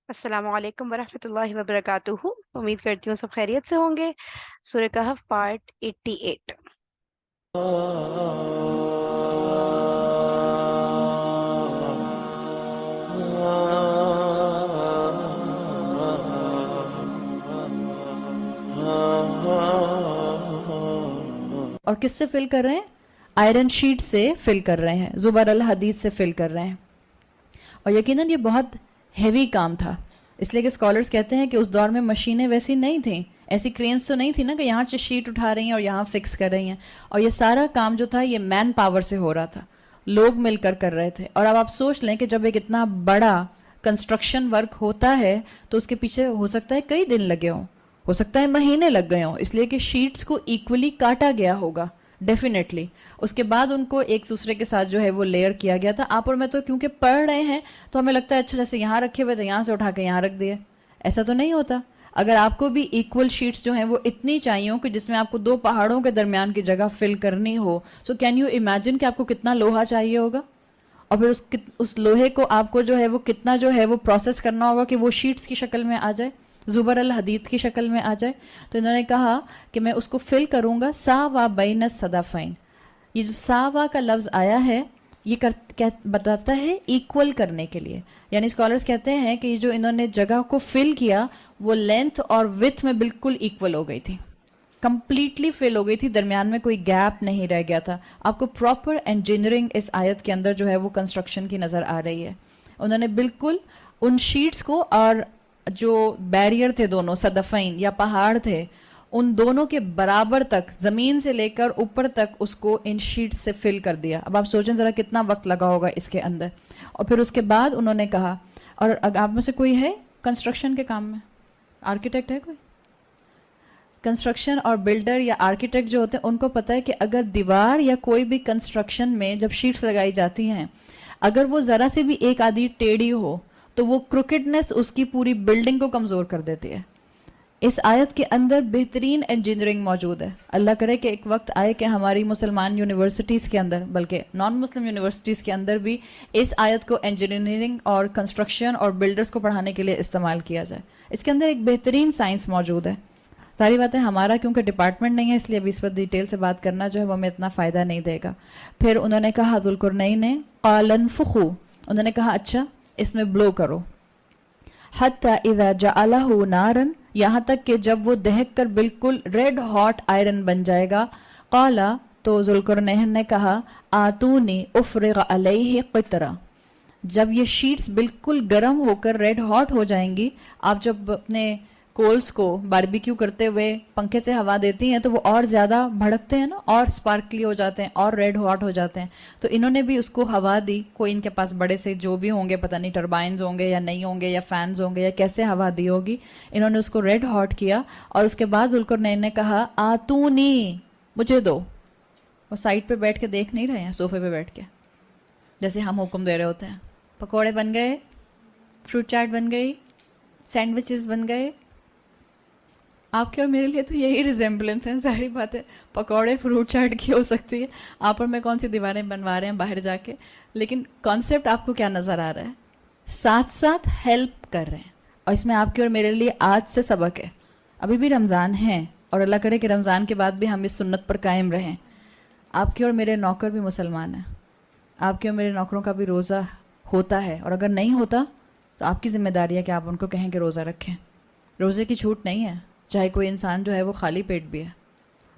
السلام علیکم ورحمۃ اللہ وبرکاتہ. امید کرتی ہوں سب خیریت سے ہوں گے. سورہ کہف پارٹ 88. اور کس سے فل کر رہے ہیں؟ آئرن شیٹ سے فل کر رہے ہیں، زبر الحدید سے فل کر رہے ہیں. اور یقیناً یہ بہت ہیوی کام تھا، اس لیے کہ اسکالرز کہتے ہیں کہ اس دور میں مشینیں ویسی نہیں تھیں، ایسی کرینز تو نہیں تھی نا کہ یہاں سے شیٹ اٹھا رہی ہیں اور یہاں فکس کر رہی ہیں. اور یہ سارا کام جو تھا یہ مین پاور سے ہو رہا تھا، لوگ مل کر رہے تھے. اور اب آپ سوچ لیں کہ جب ایک اتنا بڑا کنسٹرکشن ورک ہوتا ہے تو اس کے پیچھے ہو سکتا ہے کئی دن لگے ہوں، ہو سکتا ہے مہینے لگ گئے ہوں، اس لیے کہ شیٹس کو ایکولی کاٹا گیا ہوگا ڈیفینیٹلی. اس کے بعد ان کو ایک دوسرے کے ساتھ جو ہے وہ لیئر کیا گیا تھا. آپ اور میں تو کیونکہ پڑھ رہے ہیں تو ہمیں لگتا ہے اچھا جیسے یہاں رکھے ہوئے تو یہاں سے اٹھا کے یہاں رکھ دیے، ایسا تو نہیں ہوتا. اگر آپ کو بھی ایکول شیٹس جو ہیں وہ اتنی چاہیے ہوں کہ جس میں آپ کو دو پہاڑوں کے درمیان کی جگہ فل کرنی ہو، سو کین یو امیجن کہ آپ کو کتنا لوہا چاہیے ہوگا، اور پھر اس لوہے کو آپ کو جو ہے وہ کتنا جو ہے وہ پروسیس کرنا ہوگا کہ وہ شیٹس کی شکل میں آ جائے، زبر الحدید کی شکل میں آ جائے. تو انہوں نے کہا کہ میں اس کو فل کروں گا ساوا بین الصدفین. یہ جو ساوا کا لفظ آیا ہے یہ بتاتا ہے ایکول کرنے کے لیے. یعنی اسکالرز کہتے ہیں کہ یہ جو انہوں نے جگہ کو فل کیا وہ لینتھ اور وتھ میں بالکل ایکول ہو گئی تھی، کمپلیٹلی فل ہو گئی تھی، درمیان میں کوئی گیپ نہیں رہ گیا تھا. آپ کو پراپر انجینئرنگ اس آیت کے اندر جو ہے وہ کنسٹرکشن کی نظر آ رہی ہے. انہوں نے بالکل ان شیٹس کو اور جو بیریئر تھے دونوں صدفین یا پہاڑ تھے ان دونوں کے برابر تک زمین سے لے کر اوپر تک اس کو ان شیٹس سے فل کر دیا. اب آپ سوچیں ذرا کتنا وقت لگا ہوگا اس کے اندر. اور پھر اس کے بعد انہوں نے کہا، اور آپ میں سے کوئی ہے کنسٹرکشن کے کام میں، آرکیٹیکٹ ہے کوئی؟ کنسٹرکشن اور بلڈر یا آرکیٹیکٹ جو ہوتے ہیں ان کو پتہ ہے کہ اگر دیوار یا کوئی بھی کنسٹرکشن میں جب شیٹس لگائی جاتی ہیں اگر وہ ذرا سے بھی ایک آدھی ٹیڑھی ہو تو وہ کروکڈنس اس کی پوری بلڈنگ کو کمزور کر دیتی ہے. اس آیت کے اندر بہترین انجینئرنگ موجود ہے. اللہ کرے کہ ایک وقت آئے کہ ہماری مسلمان یونیورسٹیز کے اندر بلکہ نان مسلم یونیورسٹیز کے اندر بھی اس آیت کو انجینئرنگ اور کنسٹرکشن اور بلڈرز کو پڑھانے کے لیے استعمال کیا جائے. اس کے اندر ایک بہترین سائنس موجود ہے. ساری باتیں ہمارا کیونکہ ڈپارٹمنٹ نہیں ہے اس لیے ابھی اس پر ڈیٹیل سے بات کرنا جو ہے وہ ہمیں اتنا فائدہ نہیں دے گا. پھر انہوں نے کہا ذوالقرنین نے قال انفخوا، انہوں نے کہا اچھا اس میں بلو کرو، حتی اذا جعلہ نارا، یہاں تک کہ جب وہ دہک کر بالکل ریڈ ہاٹ آئرن بن جائے گا. قالا، تو ذوالقرنین نے کہا آتونی افرغ علیہ قطرہ، جب یہ شیٹس بالکل گرم ہو کر ریڈ ہاٹ ہو جائیں گی، آپ جب اپنے کولز کو باربیکیو کرتے ہوئے پنکھے سے ہوا دیتی ہیں تو وہ اور زیادہ بھڑکتے ہیں نا، اور سپارکلی ہو جاتے ہیں اور ریڈ ہاٹ ہو جاتے ہیں. تو انہوں نے بھی اس کو ہوا دی، کوئی ان کے پاس بڑے سے جو بھی ہوں گے پتہ نہیں ٹربائنز ہوں گے یا نہیں ہوں گے یا فینز ہوں گے یا کیسے ہوا دی ہوگی، انہوں نے اس کو ریڈ ہاٹ کیا. اور اس کے بعد ذوالقرنین نے کہا آتونی، مجھے دو. وہ سائڈ پہ بیٹھ کے دیکھ نہیں رہے ہیں صوفے پہ بیٹھ کے جیسے ہم حکم دے رہے ہوتے ہیں. پکوڑے بن گئے، فروٹ چاٹ بن گئی، سینڈوچز بن گئے. آپ کے اور میرے لیے تو یہی ریزمبلنس ہیں، ظاہری بات ہے پکوڑے فروٹ چاٹ کی ہو سکتی ہے، آپ اور میں کون سی دیواریں بنوا رہے ہیں باہر جا کے، لیکن کانسیپٹ آپ کو کیا نظر آ رہا ہے؟ ساتھ ساتھ ہیلپ کر رہے ہیں. اور اس میں آپ کے اور میرے لیے آج سے سبق ہے. ابھی بھی رمضان ہے اور اللہ کرے کہ رمضان کے بعد بھی ہم اس سنت پر قائم رہیں. آپ کے اور میرے نوکر بھی مسلمان ہیں، آپ کے اور میرے نوکروں کا بھی روزہ ہوتا ہے، اور اگر نہیں ہوتا تو آپ کی ذمہ داری ہے کہ آپ ان کو کہیں کہ روزہ رکھیں. روزے کی چھوٹ نہیں ہے، چاہے کوئی انسان جو ہے وہ خالی پیٹ بھی ہے.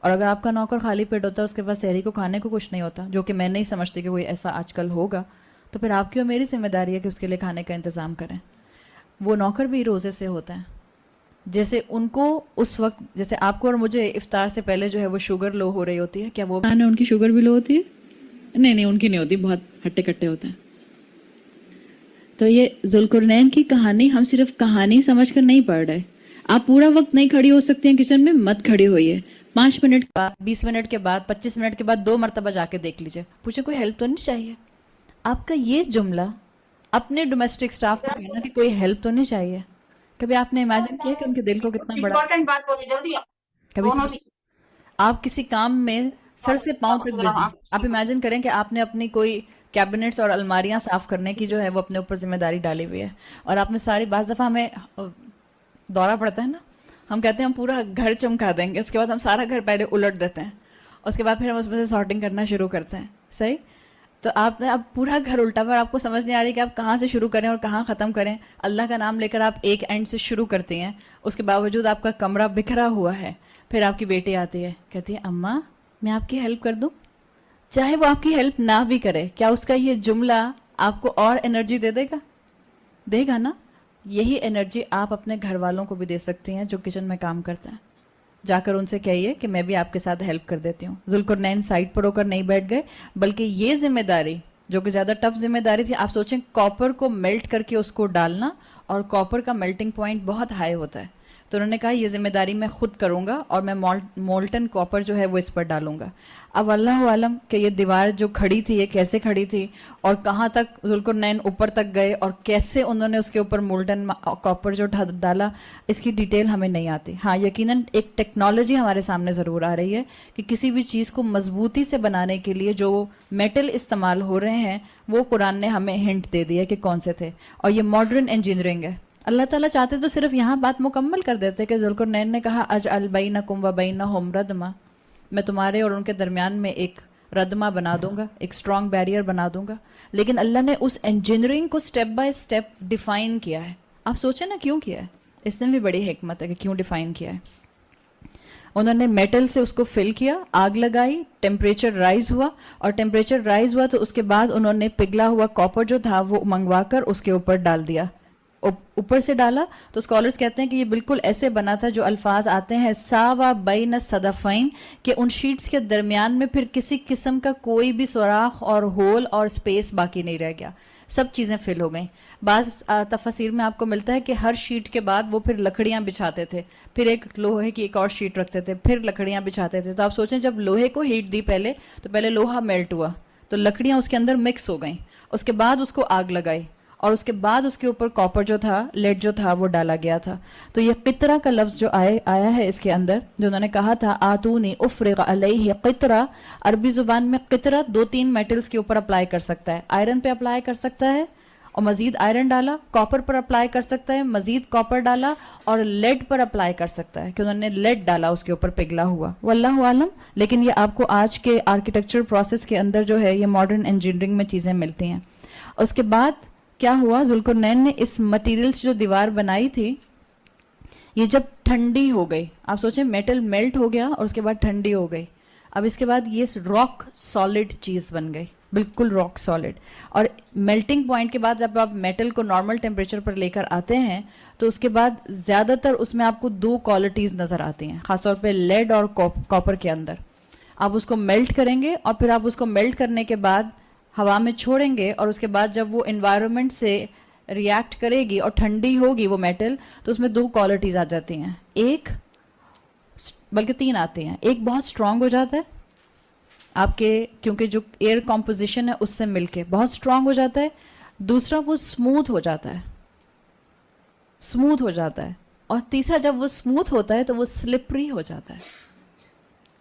اور اگر آپ کا نوکر خالی پیٹ ہوتا ہے، اس کے پاس سحری کو کھانے کو کچھ نہیں ہوتا، جو کہ میں نہیں سمجھتی کہ کوئی ایسا آج کل ہوگا، تو پھر آپ کی اور میری ذمہ داری ہے کہ اس کے لیے کھانے کا انتظام کریں. وہ نوکر بھی روزے سے ہوتا ہے، جیسے ان کو اس وقت جیسے آپ کو اور مجھے افطار سے پہلے جو ہے وہ شوگر لو ہو رہی ہوتی ہے، کیا وہ ان کی شوگر بھی لو ہوتی ہے؟ نہیں ان کی نہیں ہوتی، بہت ہٹے کٹے ہوتے ہیں. تو یہ ذوالقرنین کی کہانی ہم صرف کہانی سمجھ کر نہیں پڑھ رہے. آپ پورا وقت نہیں کھڑی ہو سکتی ہیں کچن میں، مت کھڑی ہوئیے. 5 منٹ کے بعد، 20 منٹ کے بعد، 25 منٹ کے بعد 2 مرتبہ جا کے دیکھ لیجئے، پوچھیں کوئی ہیلپ تو نہیں چاہیے. آپ کا یہ جملہ اپنے ڈومیسٹک سٹاف کو کہنا کہ کوئی ہیلپ تو نہیں چاہیے. کبھی آپ نے امیجن کیا کہ ان کے دل کو کتنا بڑا، امپورٹنٹ بات بولی جلدی کبھی دونوں سوچ آپ کسی کام میں سر سے پاؤں تک بزی. آپ امیجن کریں کہ آپ نے اپنی کوئی کیبنٹس اور الماریاں صاف کرنے کی جو ہے وہ اپنے اوپر ذمہ داری ڈالی ہوئی ہے. اور آپ میں ساری بعض دفعہ ہمیں دورہ پڑتا ہے نا, ہم کہتے ہیں ہم پورا گھر چمکا دیں گے, اس کے بعد ہم سارا گھر پہلے الٹ دیتے ہیں, اس کے بعد پھر ہم اس میں سے سارٹنگ کرنا شروع کرتے ہیں. صحیح؟ تو آپ نے اب پورا گھر الٹا ہوا, آپ کو سمجھ نہیں آ رہی کہ آپ کہاں سے شروع کریں اور کہاں ختم کریں. اللہ کا نام لے کر آپ ایک اینڈ سے شروع کرتی ہیں, اس کے باوجود آپ کا کمرہ بکھرا ہوا ہے. پھر آپ کی بیٹی آتی ہے, کہتی ہے اماں میں آپ کی ہیلپ کر دوں. چاہے وہ آپ کی ہیلپ نہ بھی کرے, کیا اس کا یہ جملہ آپ کو اور انرجی دے دے گا؟ دے گا نا. یہی انرجی آپ اپنے گھر والوں کو بھی دے سکتی ہیں جو کچن میں کام کرتے ہیں. جا کر ان سے کہیے کہ میں بھی آپ کے ساتھ ہیلپ کر دیتی ہوں. ذوالقرنین سائڈ پر ہو کر نہیں بیٹھ گئے, بلکہ یہ ذمہ داری جو کہ زیادہ ٹف ذمہ داری تھی, آپ سوچیں کاپر کو میلٹ کر کے اس کو ڈالنا, اور کاپر کا میلٹنگ پوائنٹ بہت ہائی ہوتا ہے. تو انہوں نے کہا یہ ذمہ داری میں خود کروں گا, اور میں مولٹن کاپر جو ہے وہ اس پر ڈالوں گا. اب اللہ عالم کہ یہ دیوار جو کھڑی تھی یہ کیسے کھڑی تھی, اور کہاں تک ذوالقرنین اوپر تک گئے, اور کیسے انہوں نے اس کے اوپر مولٹن کاپر جو ڈالا, اس کی ڈیٹیل ہمیں نہیں آتی. ہاں یقیناً ایک ٹیکنالوجی ہمارے سامنے ضرور آ رہی ہے کہ کسی بھی چیز کو مضبوطی سے بنانے کے لیے جو میٹل استعمال ہو رہے ہیں وہ قرآن نے ہمیں ہنٹ دے دیا کہ کون سے تھے, اور یہ ماڈرن انجینئرنگ ہے. اللہ تعالیٰ چاہتے تو صرف یہاں بات مکمل کر دیتے کہ ذوالقرنین نے کہا اجعل بینکم و بینہم ردما, میں تمہارے اور ان کے درمیان میں ایک ردما بنا دوں گا, ایک اسٹرانگ بیریئر بنا دوں گا. لیکن اللہ نے اس انجینئرنگ کو سٹیپ بائی سٹیپ ڈیفائن کیا ہے. آپ سوچیں نا کیوں کیا ہے, اس میں بھی بڑی حکمت ہے کہ کیوں ڈیفائن کیا ہے. انہوں نے میٹل سے اس کو فل کیا, آگ لگائی, ٹیمپریچر رائز ہوا, اور ٹیمپریچر رائز ہوا تو اس کے بعد انہوں نے پگھلا ہوا کاپر جو تھا وہ منگوا کر اس کے اوپر ڈال دیا. اوپر سے ڈالا تو اسکالرز کہتے ہیں کہ یہ بالکل ایسے بنا تھا جو الفاظ آتے ہیں ساوا بین الصدفین, کہ ان شیٹس کے درمیان میں پھر کسی قسم کا کوئی بھی سوراخ اور ہول اور سپیس باقی نہیں رہ گیا, سب چیزیں فل ہو گئیں. بعض تفاسیر میں آپ کو ملتا ہے کہ ہر شیٹ کے بعد وہ پھر لکڑیاں بچھاتے تھے, پھر ایک لوہے کی ایک اور شیٹ رکھتے تھے, پھر لکڑیاں بچھاتے تھے. تو آپ سوچیں جب لوہے کو ہیٹ دی پہلے, تو پہلے لوہا میلٹ ہوا تو لکڑیاں اس کے اندر مکس ہو گئیں, اس کے بعد اس کو آگ لگائی, اور اس کے بعد اس کے اوپر کاپر جو تھا, لیڈ جو تھا وہ ڈالا گیا تھا. تو یہ قطرہ کا لفظ جو آیا ہے اس کے اندر, جو انہوں نے کہا تھا آتونی افرغ علیہ قطرہ, عربی زبان میں قطرہ 2-3 میٹلز کے اوپر اپلائی کر سکتا ہے. آئرن پہ اپلائی کر سکتا ہے اور مزید آئرن ڈالا, کاپر پر اپلائی کر سکتا ہے, مزید کاپر ڈالا, اور لیڈ پر اپلائی کر سکتا ہے کہ انہوں نے لیڈ ڈالا اس کے اوپر پگھلا ہوا. واللہ عالم. لیکن یہ آپ کو آج کے آرکیٹیکچر پروسیس کے اندر جو ہے یہ ماڈرن انجینئرنگ میں چیزیں ملتی ہیں. اس کے بعد کیا ہوا, ذوالقرنین نے اس مٹیریل سے جو دیوار بنائی تھی یہ جب ٹھنڈی ہو گئی, آپ سوچیں میٹل میلٹ ہو گیا اور اس کے بعد ٹھنڈی ہو گئی, اب اس کے بعد یہ راک سالڈ چیز بن گئی, بالکل راک سالڈ. اور میلٹنگ پوائنٹ کے بعد جب آپ میٹل کو نارمل ٹیمپریچر پر لے کر آتے ہیں تو اس کے بعد زیادہ تر اس میں آپ کو 2 کوالٹیز نظر آتی ہیں, خاص طور پہ لیڈ اور کاپر کے اندر. آپ اس کو میلٹ کریں گے اور پھر آپ اس کو میلٹ کرنے کے بعد ہوا میں چھوڑیں گے, اور اس کے بعد جب وہ انوائرمنٹ سے ریاکٹ کرے گی اور ٹھنڈی ہوگی وہ میٹل, تو اس میں 2 کوالٹیز آ جاتی ہیں. ایک بلکہ 3 آتی ہیں. ایک بہت اسٹرانگ ہو جاتا ہے آپ کے, کیونکہ جو ایئر کمپوزیشن ہے اس سے مل کے بہت اسٹرانگ ہو جاتا ہے. دوسرا وہ اسموتھ ہو جاتا ہے, اسموتھ ہو جاتا ہے. اور تیسرا جب وہ اسموتھ ہوتا ہے تو وہ سلپری ہو جاتا ہے.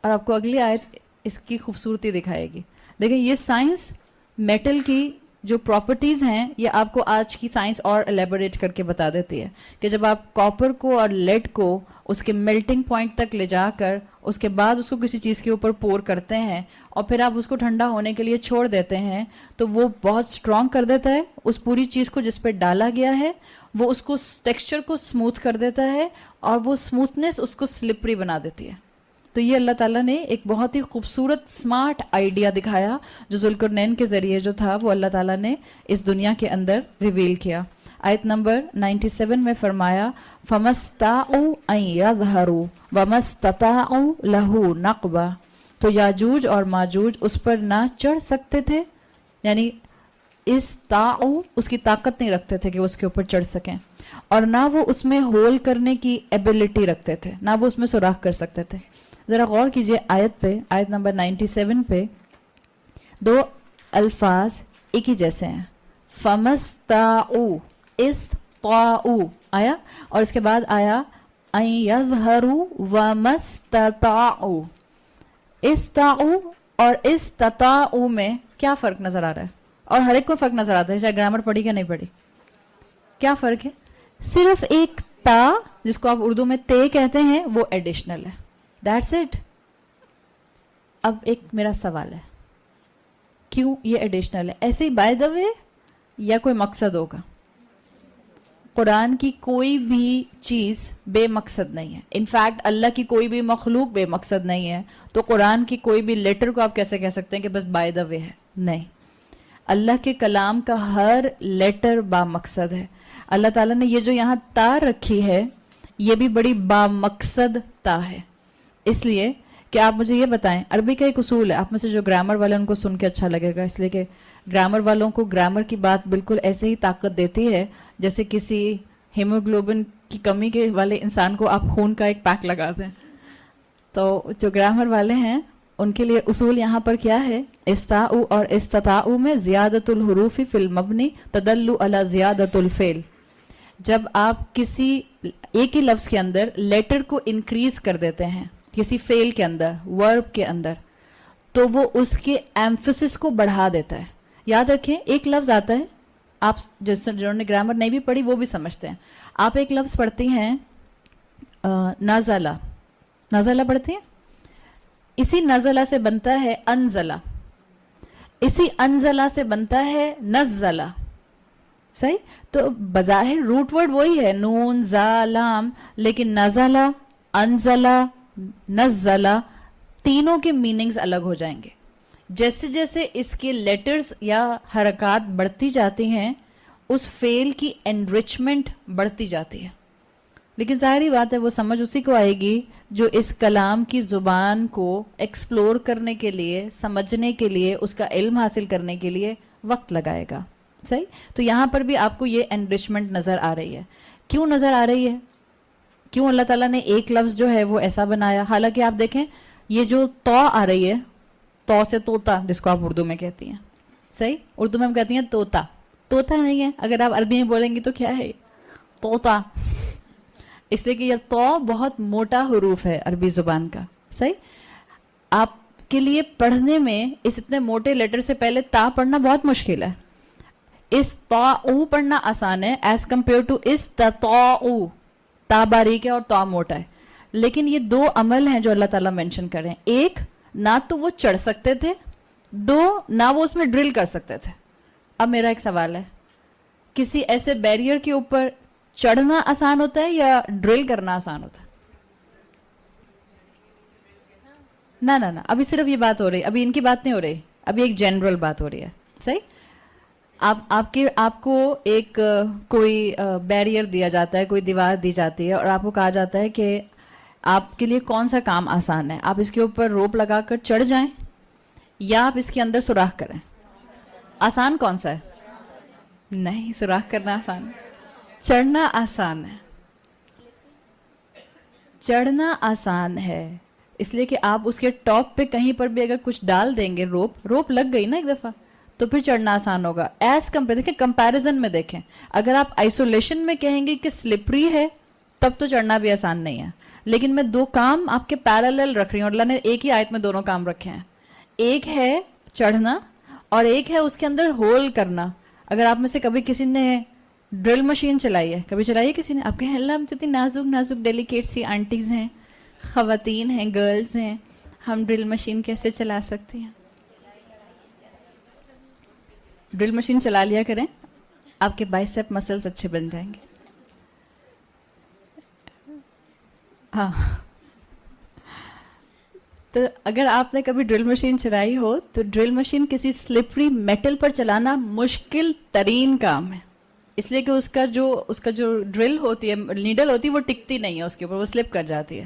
اور آپ کو اگلی آیت اس کی خوبصورتی دکھائے گی. دیکھیں یہ سائنس میٹل کی جو پراپرٹیز ہیں یہ آپ کو آج کی سائنس اور الیبوریٹ کر کے بتا دیتی ہے کہ جب آپ کاپر کو اور لیڈ کو اس کے میلٹنگ پوائنٹ تک لے جا کر اس کے بعد اس کو کسی چیز کے اوپر پور کرتے ہیں اور پھر آپ اس کو ٹھنڈا ہونے کے لیے چھوڑ دیتے ہیں, تو وہ بہت اسٹرانگ کر دیتا ہے اس پوری چیز کو جس پہ ڈالا گیا ہے, وہ اس کو ٹیکسچر کو اسموتھ کر دیتا ہے, اور وہ اسموتھنس اس کو سلپری بنا دیتی ہے. تو یہ اللہ تعالیٰ نے ایک بہت ہی خوبصورت سمارٹ آئیڈیا دکھایا جو ذوالقرنین کے ذریعے جو تھا وہ اللہ تعالیٰ نے اس دنیا کے اندر ریویل کیا. آیت نمبر 97 میں فرمایا فَمَسْتَاءُوا أَن يَظْهَرُوا وَمَا اسْتَطَاعُوا لَهُ نَقْبًا. تو یاجوج اور ماجوج اس پر نہ چڑھ سکتے تھے, یعنی استاؤ اس کی طاقت نہیں رکھتے تھے کہ اس کے اوپر چڑھ سکیں, اور نہ وہ اس میں ہول کرنے کی ایبلٹی رکھتے تھے, نہ وہ اس میں سوراخ کر سکتے تھے. ذرا غور کیجئے آیت پہ, آیت نمبر 97 پہ 2 الفاظ ایک ہی جیسے ہیں. فَمَسْتَاؤُوا استطاعوا آیا, اور اس کے بعد آیا ان يظهروا وَمَا اسْتَطَاعُوا. استطاعوا اور استطاعوا میں کیا فرق نظر آ رہا ہے؟ اور ہر ایک کو فرق نظر آتا ہے چاہے گرامر پڑھی کہ نہیں پڑھی. کیا فرق ہے؟ صرف ایک تا جس کو آپ اردو میں تے کہتے ہیں وہ ایڈیشنل ہے. That's it. اب ایک میرا سوال ہے, کیوں یہ ایڈیشنل ہے؟ ایسے ہی بائی دا وے یا کوئی مقصد ہوگا؟ قرآن کی کوئی بھی چیز بے مقصد نہیں ہے. انفیکٹ اللہ کی کوئی بھی مخلوق بے مقصد نہیں ہے. تو قرآن کی کوئی بھی لیٹر کو آپ کیسے کہہ سکتے ہیں کہ بس بائی دا وے ہے؟ نہیں. اللہ کے کلام کا ہر لیٹر با مقصد ہے. اللہ تعالیٰ نے یہ جو یہاں تا رکھی ہے یہ بھی بڑی با مقصد تا ہے. اس لیے کہ آپ مجھے یہ بتائیں, عربی کا ایک اصول ہے, آپ میں سے جو گرامر والے ان کو سن کے اچھا لگے گا, اس لیے کہ گرامر والوں کو گرامر کی بات بالکل ایسے ہی طاقت دیتی ہے جیسے کسی ہیموگلوبن کی کمی کے والے انسان کو آپ خون کا ایک پیک لگا دیں. تو جو گرامر والے ہیں ان کے لیے اصول یہاں پر کیا ہے؟ استاؤ اور استطاؤ میں زیادت الحروف فی المبنی تدل علی زیادت الفعل. جب آپ کسی ایک ہی لفظ کے اندر لیٹر کو انکریز کر دیتے ہیں کسی فعل کے اندر, ورب کے اندر, تو وہ اس کے ایمفسس کو بڑھا دیتا ہے. یاد رکھیں ایک لفظ آتا ہے, آپ جنہوں نے گرامر نہیں بھی پڑھی وہ بھی سمجھتے ہیں. آپ ایک لفظ پڑھتی ہیں نازلہ, نازلہ پڑھتی ہیں, اسی نازلہ سے بنتا ہے انزلہ, اسی انزلہ سے بنتا ہے نزلہ. صحیح؟ تو بظاہر روٹ ورڈ وہی ہے, نون زا لام, لیکن نزلہ, انزلہ, نزلہ تینوں کے میننگز الگ ہو جائیں گے. جیسے جیسے اس کے لیٹرز یا حرکات بڑھتی جاتی ہیں اس فعل کی انریچمنٹ بڑھتی جاتی ہے. لیکن ظاہری بات ہے وہ سمجھ اسی کو آئے گی جو اس کلام کی زبان کو ایکسپلور کرنے کے لیے, سمجھنے کے لیے, اس کا علم حاصل کرنے کے لیے وقت لگائے گا. صحیح؟ تو یہاں پر بھی آپ کو یہ انریچمنٹ نظر آ رہی ہے. کیوں نظر آ رہی ہے؟ کیوں اللہ تعالیٰ نے ایک لفظ جو ہے وہ ایسا بنایا؟ حالانکہ آپ دیکھیں یہ جو تو آ رہی ہے, تو سے طوطا جس کو آپ اردو میں کہتی ہیں, صحیح, اردو میں ہم کہتی ہیں طوطا, طوطا نہیں ہے. اگر آپ عربی میں بولیں گی تو کیا ہے؟ طوطا. اس لیے کہ یہ تو بہت موٹا حروف ہے عربی زبان کا. صحیح؟ آپ کے لیے پڑھنے میں اس اتنے موٹے لیٹر سے پہلے تا پڑھنا بہت مشکل ہے. اس تا او پڑھنا آسان ہے ایز کمپیئر ٹو اس تا او. تا باریک ہے اور تا موٹا ہے. لیکن یہ دو عمل ہیں جو اللہ تعالیٰ مینشن کر رہے ہیں. ایک, نہ تو وہ چڑھ سکتے تھے, دو, نہ وہ اس میں ڈرل کر سکتے تھے. اب میرا ایک سوال ہے, کسی ایسے بیریئر کے اوپر چڑھنا آسان ہوتا ہے یا ڈرل کرنا آسان ہوتا ہے؟ نہ ابھی صرف یہ بات ہو رہی, ابھی ان کی بات نہیں ہو رہی, ابھی ایک جنرل بات ہو رہی ہے. صحیح؟ آپ کو ایک کوئی بیریئر دیا جاتا ہے, کوئی دیوار دی جاتی ہے اور آپ کو کہا جاتا ہے کہ آپ کے لیے کون سا کام آسان ہے, آپ اس کے اوپر روپ لگا کر چڑھ جائیں یا آپ اس کے اندر سوراخ کریں. آسان کون سا ہے؟ نہیں, سوراخ کرنا آسان ہے, چڑھنا آسان ہے. چڑھنا آسان ہے اس لیے کہ آپ اس کے ٹاپ پہ کہیں پر بھی اگر کچھ ڈال دیں گے, روپ لگ گئی نا ایک دفعہ, تو پھر چڑھنا آسان ہوگا. ایز کمپیئر دیکھیں, کمپیریزن میں دیکھیں, اگر آپ آئسولیشن میں کہیں گے کہ سلپری ہے تب تو چڑھنا بھی آسان نہیں ہے. لیکن میں دو کام آپ کے پیرالل رکھ رہی ہوں, اللہ نے ایک ہی آیت میں دونوں کام رکھے ہیں. ایک ہے چڑھنا اور ایک ہے اس کے اندر ہول کرنا. اگر آپ میں سے کبھی کسی نے ڈرل مشین چلائی ہے, کبھی چلائی ہے کسی نے, آپ کہیں اللہ ہم اتنی نازک نازک ڈیلیکیٹ سی آنٹیز ہیں, خواتین ہیں, گرلز ہیں, ہم ڈرل مشین کیسے چلا سکتی ہیں؟ ڈرل مشین چلا لیا کریں, آپ کے بائسیپ مسلز اچھے بن جائیں گے. ہاں, تو اگر آپ نے کبھی ڈرل مشین چلائی ہو تو ڈرل مشین کسی سلپری میٹل پر چلانا مشکل ترین کام ہے, اس لیے کہ اس کا جو ڈرل ہوتی ہے, نیڈل ہوتی ہے, وہ ٹکتی نہیں ہے اس کے اوپر, وہ سلپ کر جاتی ہے.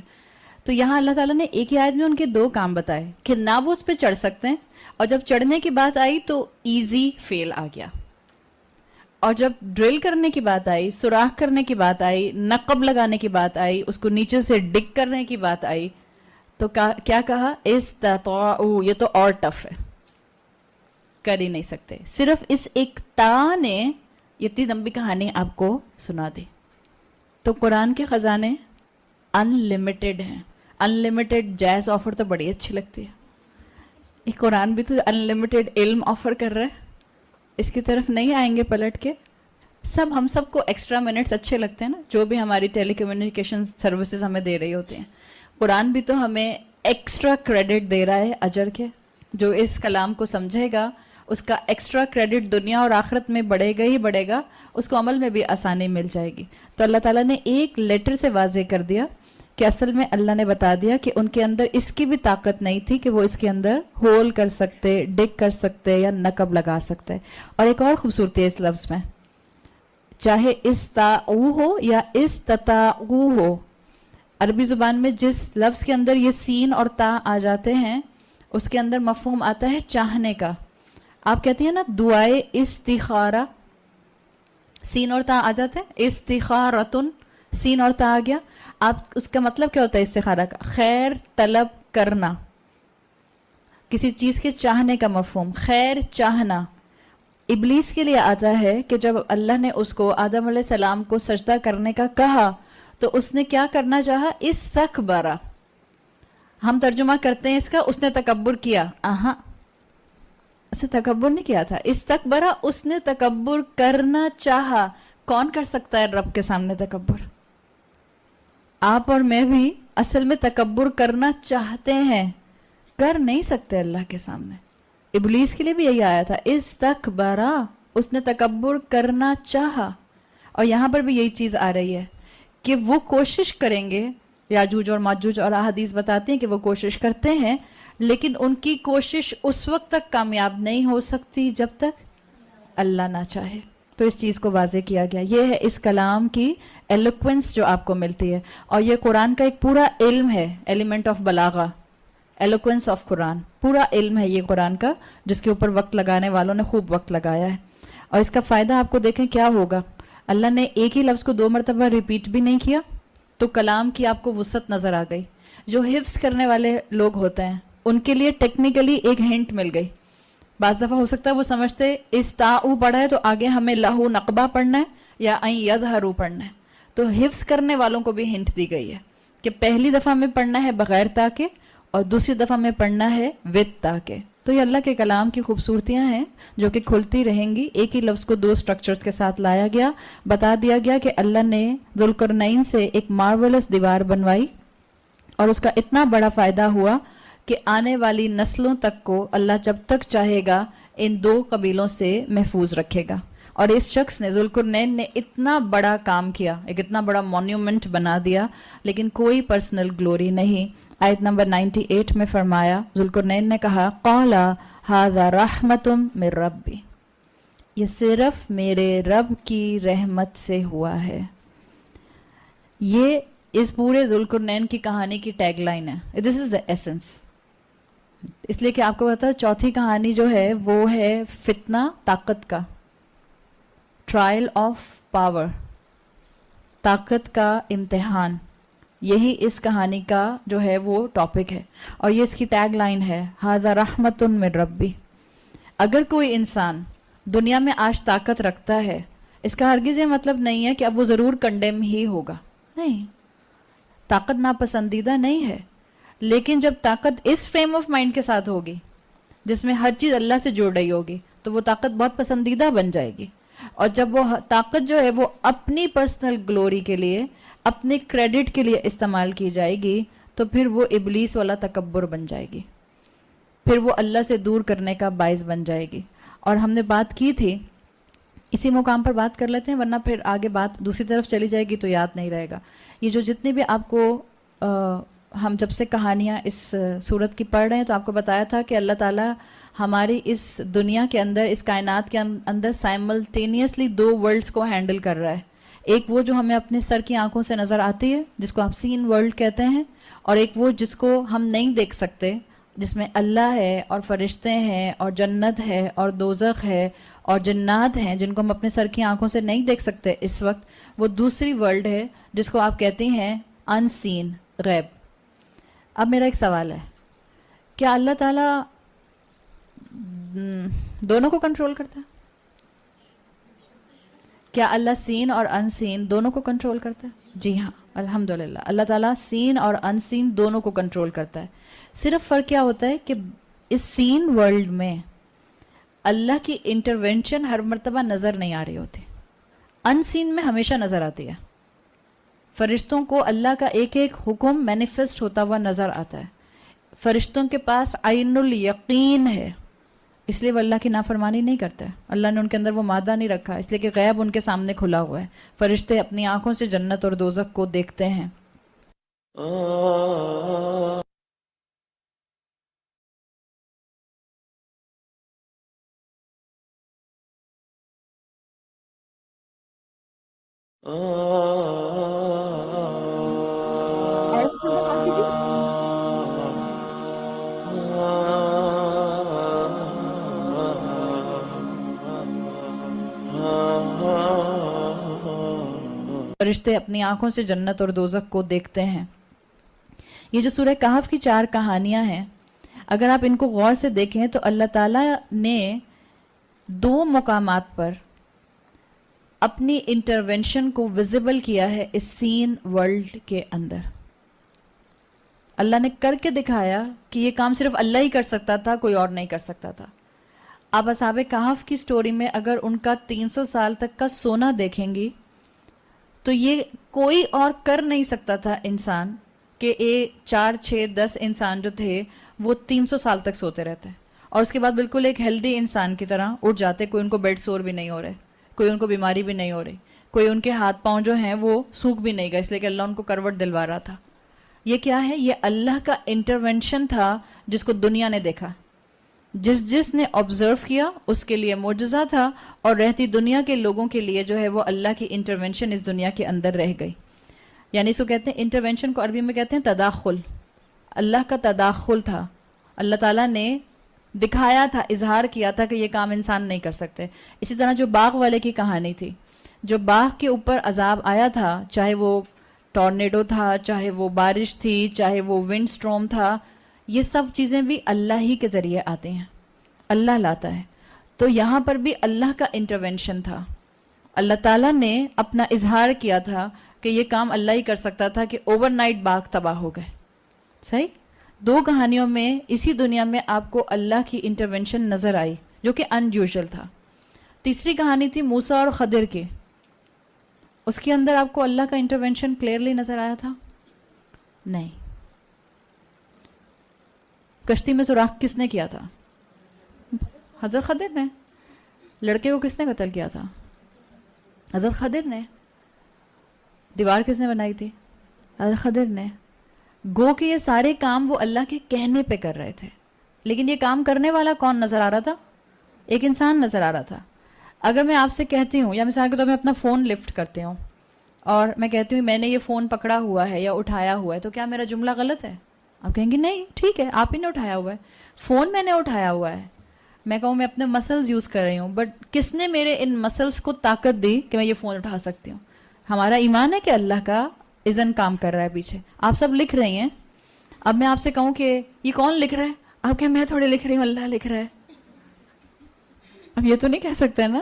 تو یہاں اللہ تعالیٰ نے ایک ہی آیت میں ان کے دو کام بتائے کہ نہ وہ اس پہ چڑھ سکتے ہیں, اور جب چڑھنے کی بات آئی تو ایزی فیل آ گیا, اور جب ڈرل کرنے کی بات آئی, سوراخ کرنے کی بات آئی, نقب لگانے کی بات آئی, اس کو نیچے سے ڈگ کرنے کی بات آئی, تو کیا کہا؟ استطاعوا, یہ تو اور ٹف ہے, کر ہی نہیں سکتے. صرف اس ایک تا نے اتنی لمبی کہانی آپ کو سنا دی. تو قرآن کے خزانے ان لمیٹڈ ہیں. ان لمیٹڈ جیز آفر تو بڑی اچھی لگتی ہے, یہ قرآن بھی تو ان لمیٹڈ علم آفر کر رہا ہے, اس کی طرف نہیں آئیں گے پلٹ کے. ہم سب کو ایکسٹرا منٹس اچھے لگتے ہیں نا, جو بھی ہماری ٹیلی کمیونیکیشن سروسز ہمیں دے رہی ہوتی ہیں. قرآن بھی تو ہمیں ایکسٹرا کریڈٹ دے رہا ہے اجر کے. جو اس کلام کو سمجھے گا اس کا ایکسٹرا کریڈٹ دنیا اور آخرت میں بڑھے گا ہی بڑھے گا, اس کو عمل میں بھی آسانی مل جائے گی. تو اللہ تعالیٰ نے ایک لیٹر سے واضح کر دیا کہ اصل میں اللہ نے بتا دیا کہ ان کے اندر اس کی بھی طاقت نہیں تھی کہ وہ اس کے اندر ہول کر سکتے, ڈگ کر سکتے یا نقب لگا سکتے. اور ایک اور خوبصورتی ہے اس لفظ میں, چاہے استاؤ ہو یا استطاعو ہو, عربی زبان میں جس لفظ کے اندر یہ سین اور تا آ جاتے ہیں اس کے اندر مفہوم آتا ہے چاہنے کا. آپ کہتی ہیں نا دعائے استخارہ, سین اور تا آ جاتے ہیں, استخارتن سین اور تا آ گیا. آپ اس کا مطلب کیا ہوتا ہے استخارہ کا؟ خیر طلب کرنا, کسی چیز کے چاہنے کا مفہوم, خیر چاہنا. ابلیس کے لیے آتا ہے کہ جب اللہ نے اس کو آدم علیہ السلام کو سجدہ کرنے کا کہا تو اس نے کیا کرنا چاہا؟ استکبرا. ہم ترجمہ کرتے ہیں اس کا اس نے تکبر کیا. اس نے تکبر نہیں کیا تھا, استکبرا, اس نے تکبر کرنا چاہا. کون کر سکتا ہے رب کے سامنے تکبر؟ آپ اور میں بھی اصل میں تکبر کرنا چاہتے ہیں, کر نہیں سکتے اللہ کے سامنے. ابلیس کے لیے بھی یہی آیا تھا, استکبرا, اس نے تکبر کرنا چاہا. اور یہاں پر بھی یہی چیز آ رہی ہے کہ وہ کوشش کریں گے, یاجوج اور ماجوج, اور احادیث بتاتے ہیں کہ وہ کوشش کرتے ہیں, لیکن ان کی کوشش اس وقت تک کامیاب نہیں ہو سکتی جب تک اللہ نہ چاہے. تو اس چیز کو واضح کیا گیا. یہ ہے اس کلام کی ایلوکوینس جو آپ کو ملتی ہے, اور یہ قرآن کا ایک پورا علم ہے, ایلیمنٹ آف بلاغہ, ایلوکوینس آف قرآن, پورا علم ہے یہ قرآن کا, جس کے اوپر وقت لگانے والوں نے خوب وقت لگایا ہے. اور اس کا فائدہ آپ کو دیکھیں کیا ہوگا. اللہ نے ایک ہی لفظ کو 2 مرتبہ ریپیٹ بھی نہیں کیا, تو کلام کی آپ کو وسعت نظر آ گئی. جو حفظ کرنے والے لوگ ہوتے ہیں ان کے لیے ٹیکنیکلی ایک ہنٹ مل گئی. بعض دفعہ ہو سکتا ہے وہ سمجھتے استاؤ پڑھا ہے تو آگے ہمیں لہو نقبہ پڑھنا ہے یا این یظہرو پڑھنا ہے. تو حفظ کرنے والوں کو بھی ہنٹ دی گئی ہے کہ پہلی دفعہ میں پڑھنا ہے بغیر تا کے, اور دوسری دفعہ میں پڑھنا ہے وتھ تا کے. تو یہ اللہ کے کلام کی خوبصورتیاں ہیں جو کہ کھلتی رہیں گی. ایک ہی لفظ کو 2 سٹرکچرز کے ساتھ لایا گیا, بتا دیا گیا کہ اللہ نے ذوالقرنین سے ایک مارولس دیوار بنوائی, اور اس کا اتنا بڑا فائدہ ہوا کہ آنے والی نسلوں تک کو اللہ جب تک چاہے گا ان 2 قبیلوں سے محفوظ رکھے گا. اور اس شخص نے, ذوالقرنین نے, اتنا بڑا کام کیا, ایک اتنا بڑا مونیومنٹ بنا دیا, لیکن کوئی پرسنل گلوری نہیں. آیت نمبر 98 میں فرمایا, ذوالقرنین نے کہا, قال ھذا رحمت من ربی, یہ صرف میرے رب کی رحمت سے ہوا ہے. یہ اس پورے ذوالقرنین کی کہانی کی ٹیگ لائن ہے. دس از دا ایسنس. اس لیے کہ آپ کو پتا ہے چوتھی کہانی جو ہے وہ ہے فتنہ طاقت کا, ٹرائل آف پاور, طاقت کا امتحان. یہی اس کہانی کا جو ہے وہ ٹاپک ہے, اور یہ اس کی ٹیگ لائن ہے, ھذا رحمت من ربی. اگر کوئی انسان دنیا میں آج طاقت رکھتا ہے, اس کا ہرگز یہ مطلب نہیں ہے کہ اب وہ ضرور کنڈیم ہی ہوگا. نہیں, طاقت ناپسندیدہ نہیں ہے, لیکن جب طاقت اس فریم آف مائنڈ کے ساتھ ہوگی جس میں ہر چیز اللہ سے جڑ رہی ہوگی, تو وہ طاقت بہت پسندیدہ بن جائے گی. اور جب وہ طاقت جو ہے وہ اپنی پرسنل گلوری کے لیے, اپنے کریڈٹ کے لیے استعمال کی جائے گی, تو پھر وہ ابلیس والا تکبر بن جائے گی, پھر وہ اللہ سے دور کرنے کا باعث بن جائے گی. اور ہم نے بات کی تھی, اسی مقام پر بات کر لیتے ہیں ورنہ پھر آگے بات دوسری طرف چلی جائے گی تو یاد نہیں رہے گا. یہ جو جتنی بھی آپ کو ہم جب سے کہانیاں اس صورت کی پڑھ رہے ہیں تو آپ کو بتایا تھا کہ اللہ تعالیٰ ہماری اس دنیا کے اندر, اس کائنات کے اندر سائملٹینیسلی 2 ورلڈز کو ہینڈل کر رہا ہے. ایک وہ جو ہمیں اپنے سر کی آنکھوں سے نظر آتی ہے جس کو آپ سین ورلڈ کہتے ہیں, اور ایک وہ جس کو ہم نہیں دیکھ سکتے, جس میں اللہ ہے اور فرشتے ہیں اور جنت ہے اور دوزخ ہے اور جنات ہیں جن کو ہم اپنے سر کی آنکھوں سے نہیں دیکھ سکتے اس وقت. وہ دوسری ورلڈ ہے جس کو آپ کہتے ہیں ان سین, غیب. اب میرا ایک سوال ہے, کیا اللہ تعالیٰ دونوں کو کنٹرول کرتا ہے؟ کیا اللہ سین اور ان سین دونوں کو کنٹرول کرتا ہے؟ جی ہاں, الحمدللہ اللہ تعالیٰ سین اور ان سین دونوں کو کنٹرول کرتا ہے. صرف فرق کیا ہوتا ہے کہ اس سین ورلڈ میں اللہ کی انٹرونشن ہر مرتبہ نظر نہیں آ رہی ہوتی، انسین میں ہمیشہ نظر آتی ہے. فرشتوں کو اللہ کا ایک ایک حکم مینیفیسٹ ہوتا ہوا نظر آتا ہے. فرشتوں کے پاس عین الیقین ہے، اس لیے وہ اللہ کی نافرمانی نہیں کرتے. اللہ نے ان کے اندر وہ مادہ نہیں رکھا، اس لیے کہ غیب ان کے سامنے کھلا ہوا ہے. فرشتے اپنی آنکھوں سے جنت اور دوزخ کو دیکھتے ہیں. آیت نمبر کون سی تھی؟ فرشتے اپنی آنکھوں سے جنت اور دوزخ کو دیکھتے ہیں. یہ جو سورہ کہف کی 4 کہانیاں ہیں، اگر آپ ان کو غور سے دیکھیں تو اللہ تعالیٰ نے 2 مقامات پر اپنی انٹرونشن کو ویزیبل کیا ہے اس سین ورلڈ کے اندر. اللہ نے کر کے دکھایا کہ یہ کام صرف اللہ ہی کر سکتا تھا، کوئی اور نہیں کر سکتا تھا. آپ اصحاب کہف کی سٹوری میں اگر ان کا 300 سال تک کا سونا دیکھیں گی تو یہ کوئی اور کر نہیں سکتا تھا انسان، کہ 4 6 10 انسان جو تھے وہ 300 سال تک سوتے رہتے اور اس کے بعد بالکل ایک ہیلدی انسان کی طرح اٹھ جاتے. کوئی ان کو بیڈ سور بھی نہیں ہو رہے، کوئی ان کو بیماری بھی نہیں ہو رہی، کوئی ان کے ہاتھ پاؤں جو ہیں وہ سوکھ بھی نہیں گئے، اس لیے کہ اللہ ان کو کروٹ دلوا رہا تھا. یہ کیا ہے؟ یہ اللہ کا انٹرونشن تھا جس کو دنیا نے دیکھا. جس نے آبزرو کیا اس کے لیے معجزہ تھا، اور رہتی دنیا کے لوگوں کے لیے جو ہے وہ اللہ کی انٹرونشن اس دنیا کے اندر رہ گئی. یعنی اس کو کہتے ہیں انٹرونشن کو عربی میں کہتے ہیں تداخل. اللہ کا تداخل تھا. اللہ تعالیٰ نے دکھایا تھا، اظہار کیا تھا کہ یہ کام انسان نہیں کر سکتے. اسی طرح جو باغ والے کی کہانی تھی، جو باغ کے اوپر عذاب آیا تھا، چاہے وہ ٹورنیڈو تھا، چاہے وہ بارش تھی، چاہے وہ ونڈ سٹروم تھا، یہ سب چیزیں بھی اللہ ہی کے ذریعے آتے ہیں، اللہ لاتا ہے. تو یہاں پر بھی اللہ کا انٹرونشن تھا. اللہ تعالیٰ نے اپنا اظہار کیا تھا کہ یہ کام اللہ ہی کر سکتا تھا، کہ اوور نائٹ باغ تباہ ہو گئے. صحیح؟ 2 کہانیوں میں اسی دنیا میں آپ کو اللہ کی انٹرونشن نظر آئی جو کہ ان یوزول تھا. تیسری کہانی تھی موسیٰ اور خضر کی. اس کے اندر آپ کو اللہ کا انٹرونشن کلیئرلی نظر آیا تھا؟ نہیں. کشتی میں سوراخ کس نے کیا تھا؟ حضرت خضر نے. لڑکے کو کس نے قتل کیا تھا؟ حضرت خضر نے. دیوار کس نے بنائی تھی؟ حضرت خضر نے. گو کہ یہ سارے کام وہ اللہ کے کہنے پہ کر رہے تھے، لیکن یہ کام کرنے والا کون نظر آ رہا تھا؟ ایک انسان نظر آ رہا تھا. اگر میں آپ سے کہتی ہوں، یا مثال کے طور پہ میں اپنا فون لفٹ کرتی ہوں اور میں کہتی ہوں میں نے یہ فون پکڑا ہوا ہے یا اٹھایا ہوا ہے، تو کیا میرا جملہ غلط ہے؟ آپ کہیں گے نہیں، ٹھیک ہے، آپ ہی نے اٹھایا ہوا ہے، فون میں نے اٹھایا ہوا ہے. میں کہوں میں اپنے مسلز یوز کر رہی ہوں، بٹ کس نے میرے ان مسلز کو طاقت دی کہ میں یہ فون اٹھا سکتی ہوں؟ ہمارا ایمان ہے کہ اللہ کا اذن کام کر رہا ہے پیچھے. آپ سب لکھ رہی ہیں. اب میں آپ سے کہوں کہ یہ کون لکھ رہا ہے؟ آپ کہیں میں تھوڑے لکھ رہی ہوں، اللہ لکھ رہا ہے. اب یہ تو نہیں کہہ سکتے نا.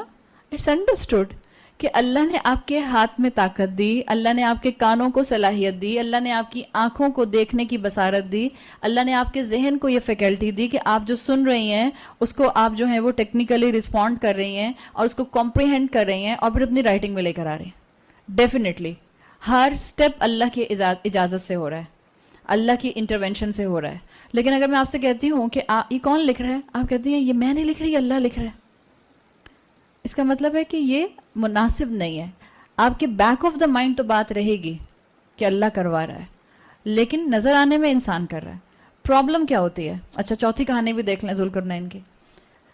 اٹس انڈرسٹوڈ کہ اللہ نے آپ کے ہاتھ میں طاقت دی، اللہ نے آپ کے کانوں کو صلاحیت دی، اللہ نے آپ کی آنکھوں کو دیکھنے کی بصارت دی، اللہ نے آپ کے ذہن کو یہ فیکلٹی دی کہ آپ جو سن رہی ہیں اس کو آپ جو ہیں وہ ٹیکنیکلی رسپونڈ کر رہی ہیں اور اس کو کمپریہینڈ کر رہی ہیں اور پھر اپنی رائٹنگ میں لے کر آ رہی ہیں. ڈیفینیٹلی ہر سٹیپ اللہ کی اجازت سے ہو رہا ہے، اللہ کی انٹرونشن سے ہو رہا ہے. لیکن اگر میں آپ سے کہتی ہوں کہ یہ کون لکھ رہا ہے، آپ کہتی ہیں یہ میں نہیں لکھ رہی، اللہ لکھ رہا ہے. اس کا مطلب ہے کہ یہ مناسب نہیں ہے. آپ کے بیک آف دا مائنڈ تو بات رہے گی کہ اللہ کروا رہا ہے، لیکن نظر آنے میں انسان کر رہا ہے. پرابلم کیا ہوتی ہے؟ اچھا چوتھی کہانی بھی دیکھ لیں ذوالقرنین کی.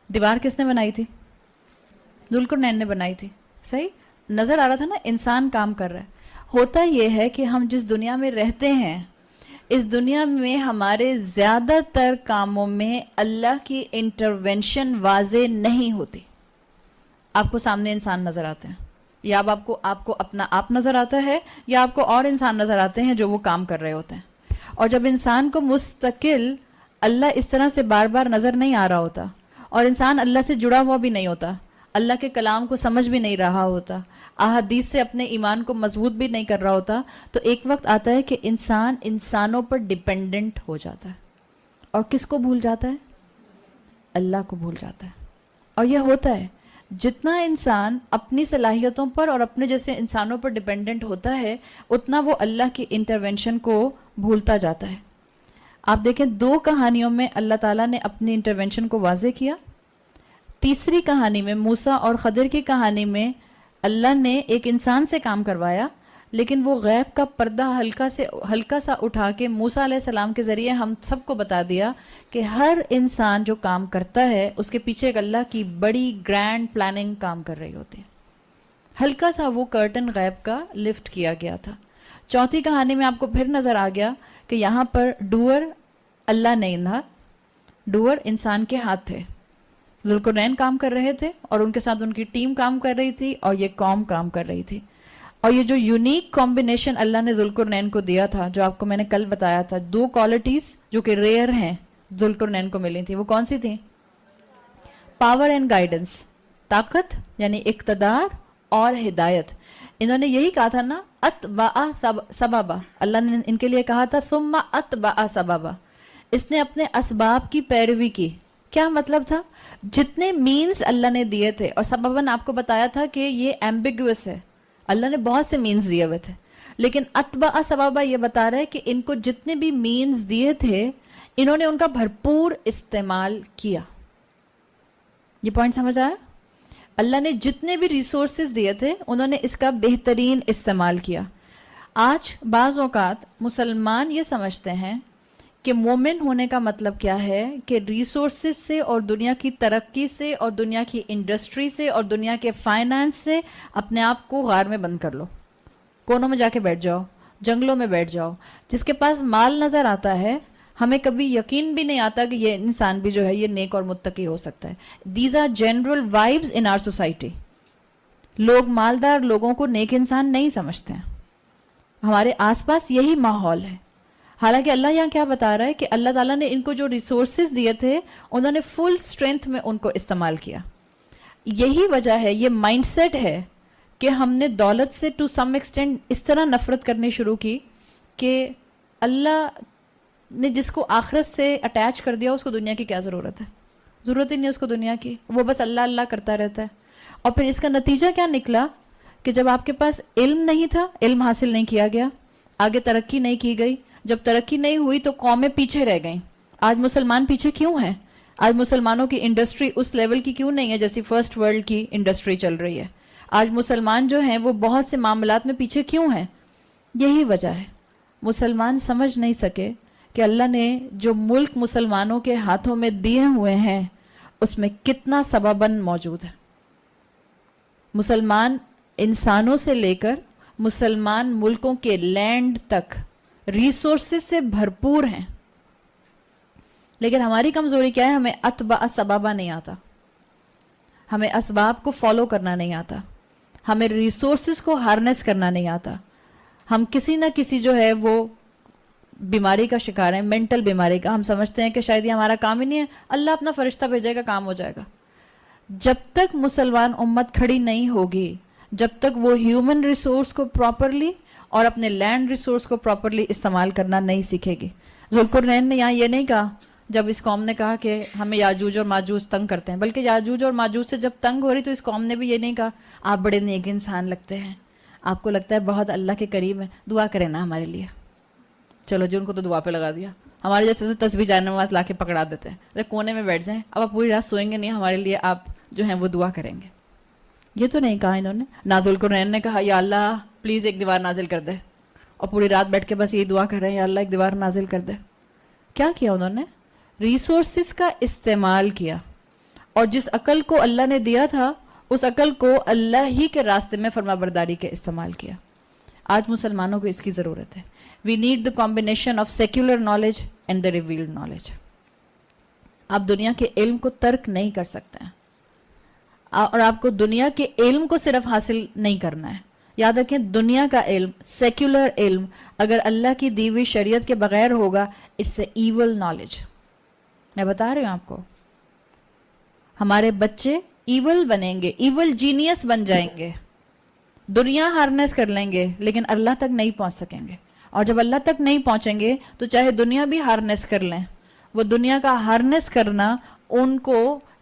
دیوار کس نے بنائی تھی؟ ذوالقرنین نے بنائی تھی. صحیح نظر آ رہا تھا نا انسان کام کر رہا ہے. ہوتا یہ ہے کہ ہم جس دنیا میں رہتے ہیں اس دنیا میں ہمارے زیادہ تر کاموں میں اللہ کی انٹرونشن واضح نہیں ہوتی. آپ کو سامنے انسان نظر آتے ہیں، یا اب آپ کو اپنا آپ نظر آتا ہے، یا آپ کو اور انسان نظر آتے ہیں جو وہ کام کر رہے ہوتے ہیں. اور جب انسان کو مستقل اللہ اس طرح سے بار بار نظر نہیں آ رہا ہوتا اور انسان اللہ سے جڑا ہوا بھی نہیں ہوتا، اللہ کے کلام کو سمجھ بھی نہیں رہا ہوتا، احادیث سے اپنے ایمان کو مضبوط بھی نہیں کر رہا ہوتا، تو ایک وقت آتا ہے کہ انسان انسانوں پر ڈیپینڈنٹ ہو جاتا ہے. اور کس کو بھول جاتا ہے؟ اللہ کو بھول جاتا ہے. اور یہ ہوتا ہے جتنا انسان اپنی صلاحیتوں پر اور اپنے جیسے انسانوں پر ڈیپینڈنٹ ہوتا ہے اتنا وہ اللہ کی انٹرونشن کو بھولتا جاتا ہے. آپ دیکھیں 2 کہانیوں میں اللہ تعالیٰ نے اپنی انٹرونشن کو واضح کیا. تیسری کہانی میں موسیٰ اور خضر کی کہانی میں اللہ نے ایک انسان سے کام کروایا لیکن وہ غیب کا پردہ ہلکا سا اٹھا کے موسیٰ علیہ السلام کے ذریعے ہم سب کو بتا دیا کہ ہر انسان جو کام کرتا ہے اس کے پیچھے ایک اللہ کی بڑی گرینڈ پلاننگ کام کر رہی ہوتی ہے. ہلکا سا وہ کرٹن غیب کا لفٹ کیا گیا تھا. چوتھی کہانی میں آپ کو پھر نظر آ گیا کہ یہاں پر ڈوئر اللہ نہیں تھا, ڈوئر انسان کے ہاتھ تھے. ذوالقرنین کام کر رہے تھے اور ان کے ساتھ ان کی ٹیم کام کر رہی تھی اور یہ قوم کام کر رہی تھی. اور یہ جو یونیک کمبینیشن اللہ نے ذوالقرنین کو دیا تھا, جو آپ کو میں نے کل بتایا تھا, 2 کوالٹیز جو کہ ریئر ہیں ذوالقرنین کو ملی تھی, وہ کون سی تھیں؟ پاور اینڈ گائیڈنس, طاقت یعنی اقتدار اور ہدایت. انہوں نے یہی کہا تھا نا, اتبع سببا, اللہ نے ان کے لیے کہا تھا ثم اتبع سببا, اس نے اپنے اسباب کی پیروی کی. کیا مطلب تھا؟ جتنے مینز اللہ نے دیے تھے, اور سبباً آپ کو بتایا تھا کہ یہ ایمبیگوس ہے, اللہ نے بہت سے مینز دیے ہوئے تھے, لیکن اتبع سببا یہ بتا رہا ہے کہ ان کو جتنے بھی مینز دیے تھے انہوں نے ان کا بھرپور استعمال کیا. یہ پوائنٹ سمجھ آیا؟ اللہ نے جتنے بھی ریسورسز دیے تھے انہوں نے اس کا بہترین استعمال کیا. آج بعض اوقات مسلمان یہ سمجھتے ہیں کہ مومن ہونے کا مطلب کیا ہے کہ ریسورسز سے اور دنیا کی ترقی سے اور دنیا کی انڈسٹری سے اور دنیا کے فائنانس سے اپنے آپ کو غار میں بند کر لو, کونوں میں جا کے بیٹھ جاؤ, جنگلوں میں بیٹھ جاؤ. جس کے پاس مال نظر آتا ہے ہمیں کبھی یقین بھی نہیں آتا کہ یہ انسان بھی جو ہے یہ نیک اور متقی ہو سکتا ہے. These are general vibes in our society. لوگ مالدار لوگوں کو نیک انسان نہیں سمجھتے ہیں. ہمارے آس پاس یہی ماحول ہے. حالانکہ اللہ یہاں کیا بتا رہا ہے کہ اللہ تعالیٰ نے ان کو جو ریسورسز دیے تھے انہوں نے فل اسٹرینتھ میں ان کو استعمال کیا. یہی وجہ ہے, یہ مائنڈ سیٹ ہے کہ ہم نے دولت سے ٹو سم ایکسٹینٹ اس طرح نفرت کرنی شروع کی کہ اللہ نے جس کو آخرت سے اٹیچ کر دیا اس کو دنیا کی کیا ضرورت ہے, ضرورت ہی نہیں اس کو دنیا کی, وہ بس اللہ اللہ کرتا رہتا ہے. اور پھر اس کا نتیجہ کیا نکلا کہ جب آپ کے پاس علم نہیں تھا, علم حاصل نہیں کیا گیا, آگے ترقی نہیں کی گئی, جب ترقی نہیں ہوئی تو قومیں پیچھے رہ گئیں. آج مسلمان پیچھے کیوں ہیں؟ آج مسلمانوں کی انڈسٹری اس لیول کی کیوں نہیں ہے جیسی فرسٹ ورلڈ کی انڈسٹری چل رہی ہے؟ آج مسلمان جو ہیں وہ بہت سے معاملات میں پیچھے کیوں ہیں؟ یہی وجہ ہے. مسلمان سمجھ نہیں سکے کہ اللہ نے جو ملک مسلمانوں کے ہاتھوں میں دیے ہوئے ہیں اس میں کتنا سبباً موجود ہے. مسلمان انسانوں سے لے کر مسلمان ملکوں کے لینڈ تک ریسورسز سے بھرپور ہیں, لیکن ہماری کمزوری کیا ہے؟ ہمیں اتبع سببا نہیں آتا, ہمیں اسباب کو فالو کرنا نہیں آتا, ہمیں ریسورسز کو ہارنس کرنا نہیں آتا. ہم کسی نہ کسی جو ہے وہ بیماری کا شکار ہیں, مینٹل بیماری کا. ہم سمجھتے ہیں کہ شاید یہ ہمارا کام ہی نہیں ہے, اللہ اپنا فرشتہ بھیجے گا, کام ہو جائے گا. جب تک مسلمان امت کھڑی نہیں ہوگی, جب تک وہ ہیومن ریسورس کو پراپرلی اور اپنے لینڈ ریسورس کو پراپرلی استعمال کرنا نہیں سیکھے گی. ذوالقرنین نے یہاں یہ نہیں کہا جب اس قوم نے کہا کہ ہمیں یاجوج اور ماجوج تنگ کرتے ہیں, بلکہ یاجوج اور ماجوج سے جب تنگ ہو رہی تو اس قوم نے بھی یہ نہیں کہا آپ بڑے نیک انسان لگتے ہیں, آپ کو لگتا ہے بہت اللہ کے قریب ہیں, دعا کریں نا ہمارے لیے. چلو جی, ان کو تو دعا پہ لگا دیا. ہمارے جیسے تسبیح جان نماز لا کے پکڑا دیتے ہیں, کونے میں بیٹھ جائیں, اب آپ پوری رات سوئیں گے نہیں, ہمارے لیے آپ جو ہیں وہ دعا کریں گے. یہ تو نہیں کہا انہوں نے. نہ ذوالقرنین نے کہا یا اللہ پلیز ایک دیوار نازل کر دے, اور پوری رات بیٹھ کے بس یہی دعا کر رہے ہیں یا اللہ ایک دیوار نازل کر دے. کیا کیا انہوں نے؟ ریسورسز کا استعمال کیا, اور جس عقل کو اللہ نے دیا تھا اس عقل کو اللہ ہی کے راستے میں فرما برداری کے استعمال کیا. آج مسلمانوں کو اس کی ضرورت ہے. We need the combination of secular knowledge and the revealed knowledge. آپ دنیا کے علم کو ترک نہیں کر سکتے ہیں, اور آپ کو دنیا کے علم کو صرف حاصل نہیں کرنا ہے. یاد رکھیں, دنیا کا علم, سیکولر علم, اگر اللہ کی دی ہوئی شریعت کے بغیر ہوگا, اٹس اے ایول نالج. میں بتا رہی ہوں آپ کو, ہمارے بچے ایول بنیں گے, ایول جینیس بن جائیں گے, دنیا ہارنس کر لیں گے لیکن اللہ تک نہیں پہنچ سکیں گے. اور جب اللہ تک نہیں پہنچیں گے تو چاہے دنیا بھی ہارنس کر لیں, وہ دنیا کا ہارنس کرنا ان کو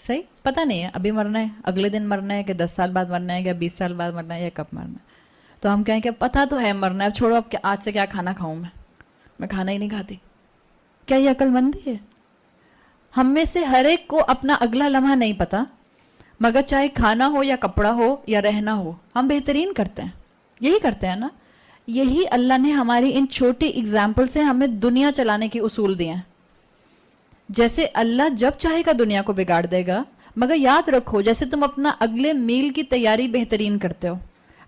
صحیح پتہ نہیں ہے ابھی مرنا ہے, اگلے دن مرنا ہے, کہ 10 سال بعد مرنا ہے, یا 20 سال بعد مرنا ہے, یا کب مرنا ہے. تو ہم کہیں کہ پتہ تو ہے مرنا ہے, اب چھوڑو, اب آج سے کیا کھانا کھاؤں میں کھانا ہی نہیں کھاتی. کیا یہ عقل مندی ہے؟ ہم میں سے ہر ایک کو اپنا اگلا لمحہ نہیں پتا, مگر چاہے کھانا ہو یا کپڑا ہو یا رہنا ہو, ہم بہترین کرتے ہیں. یہی کرتے ہیں نا. یہی اللہ نے ہماری ان چھوٹی اگزامپل سے ہمیں دنیا چلانے کی اصول دیے ہیں. جیسے اللہ جب چاہے گا دنیا کو بگاڑ دے گا, مگر یاد رکھو جیسے تم اپنا اگلے میل کی تیاری بہترین کرتے ہو,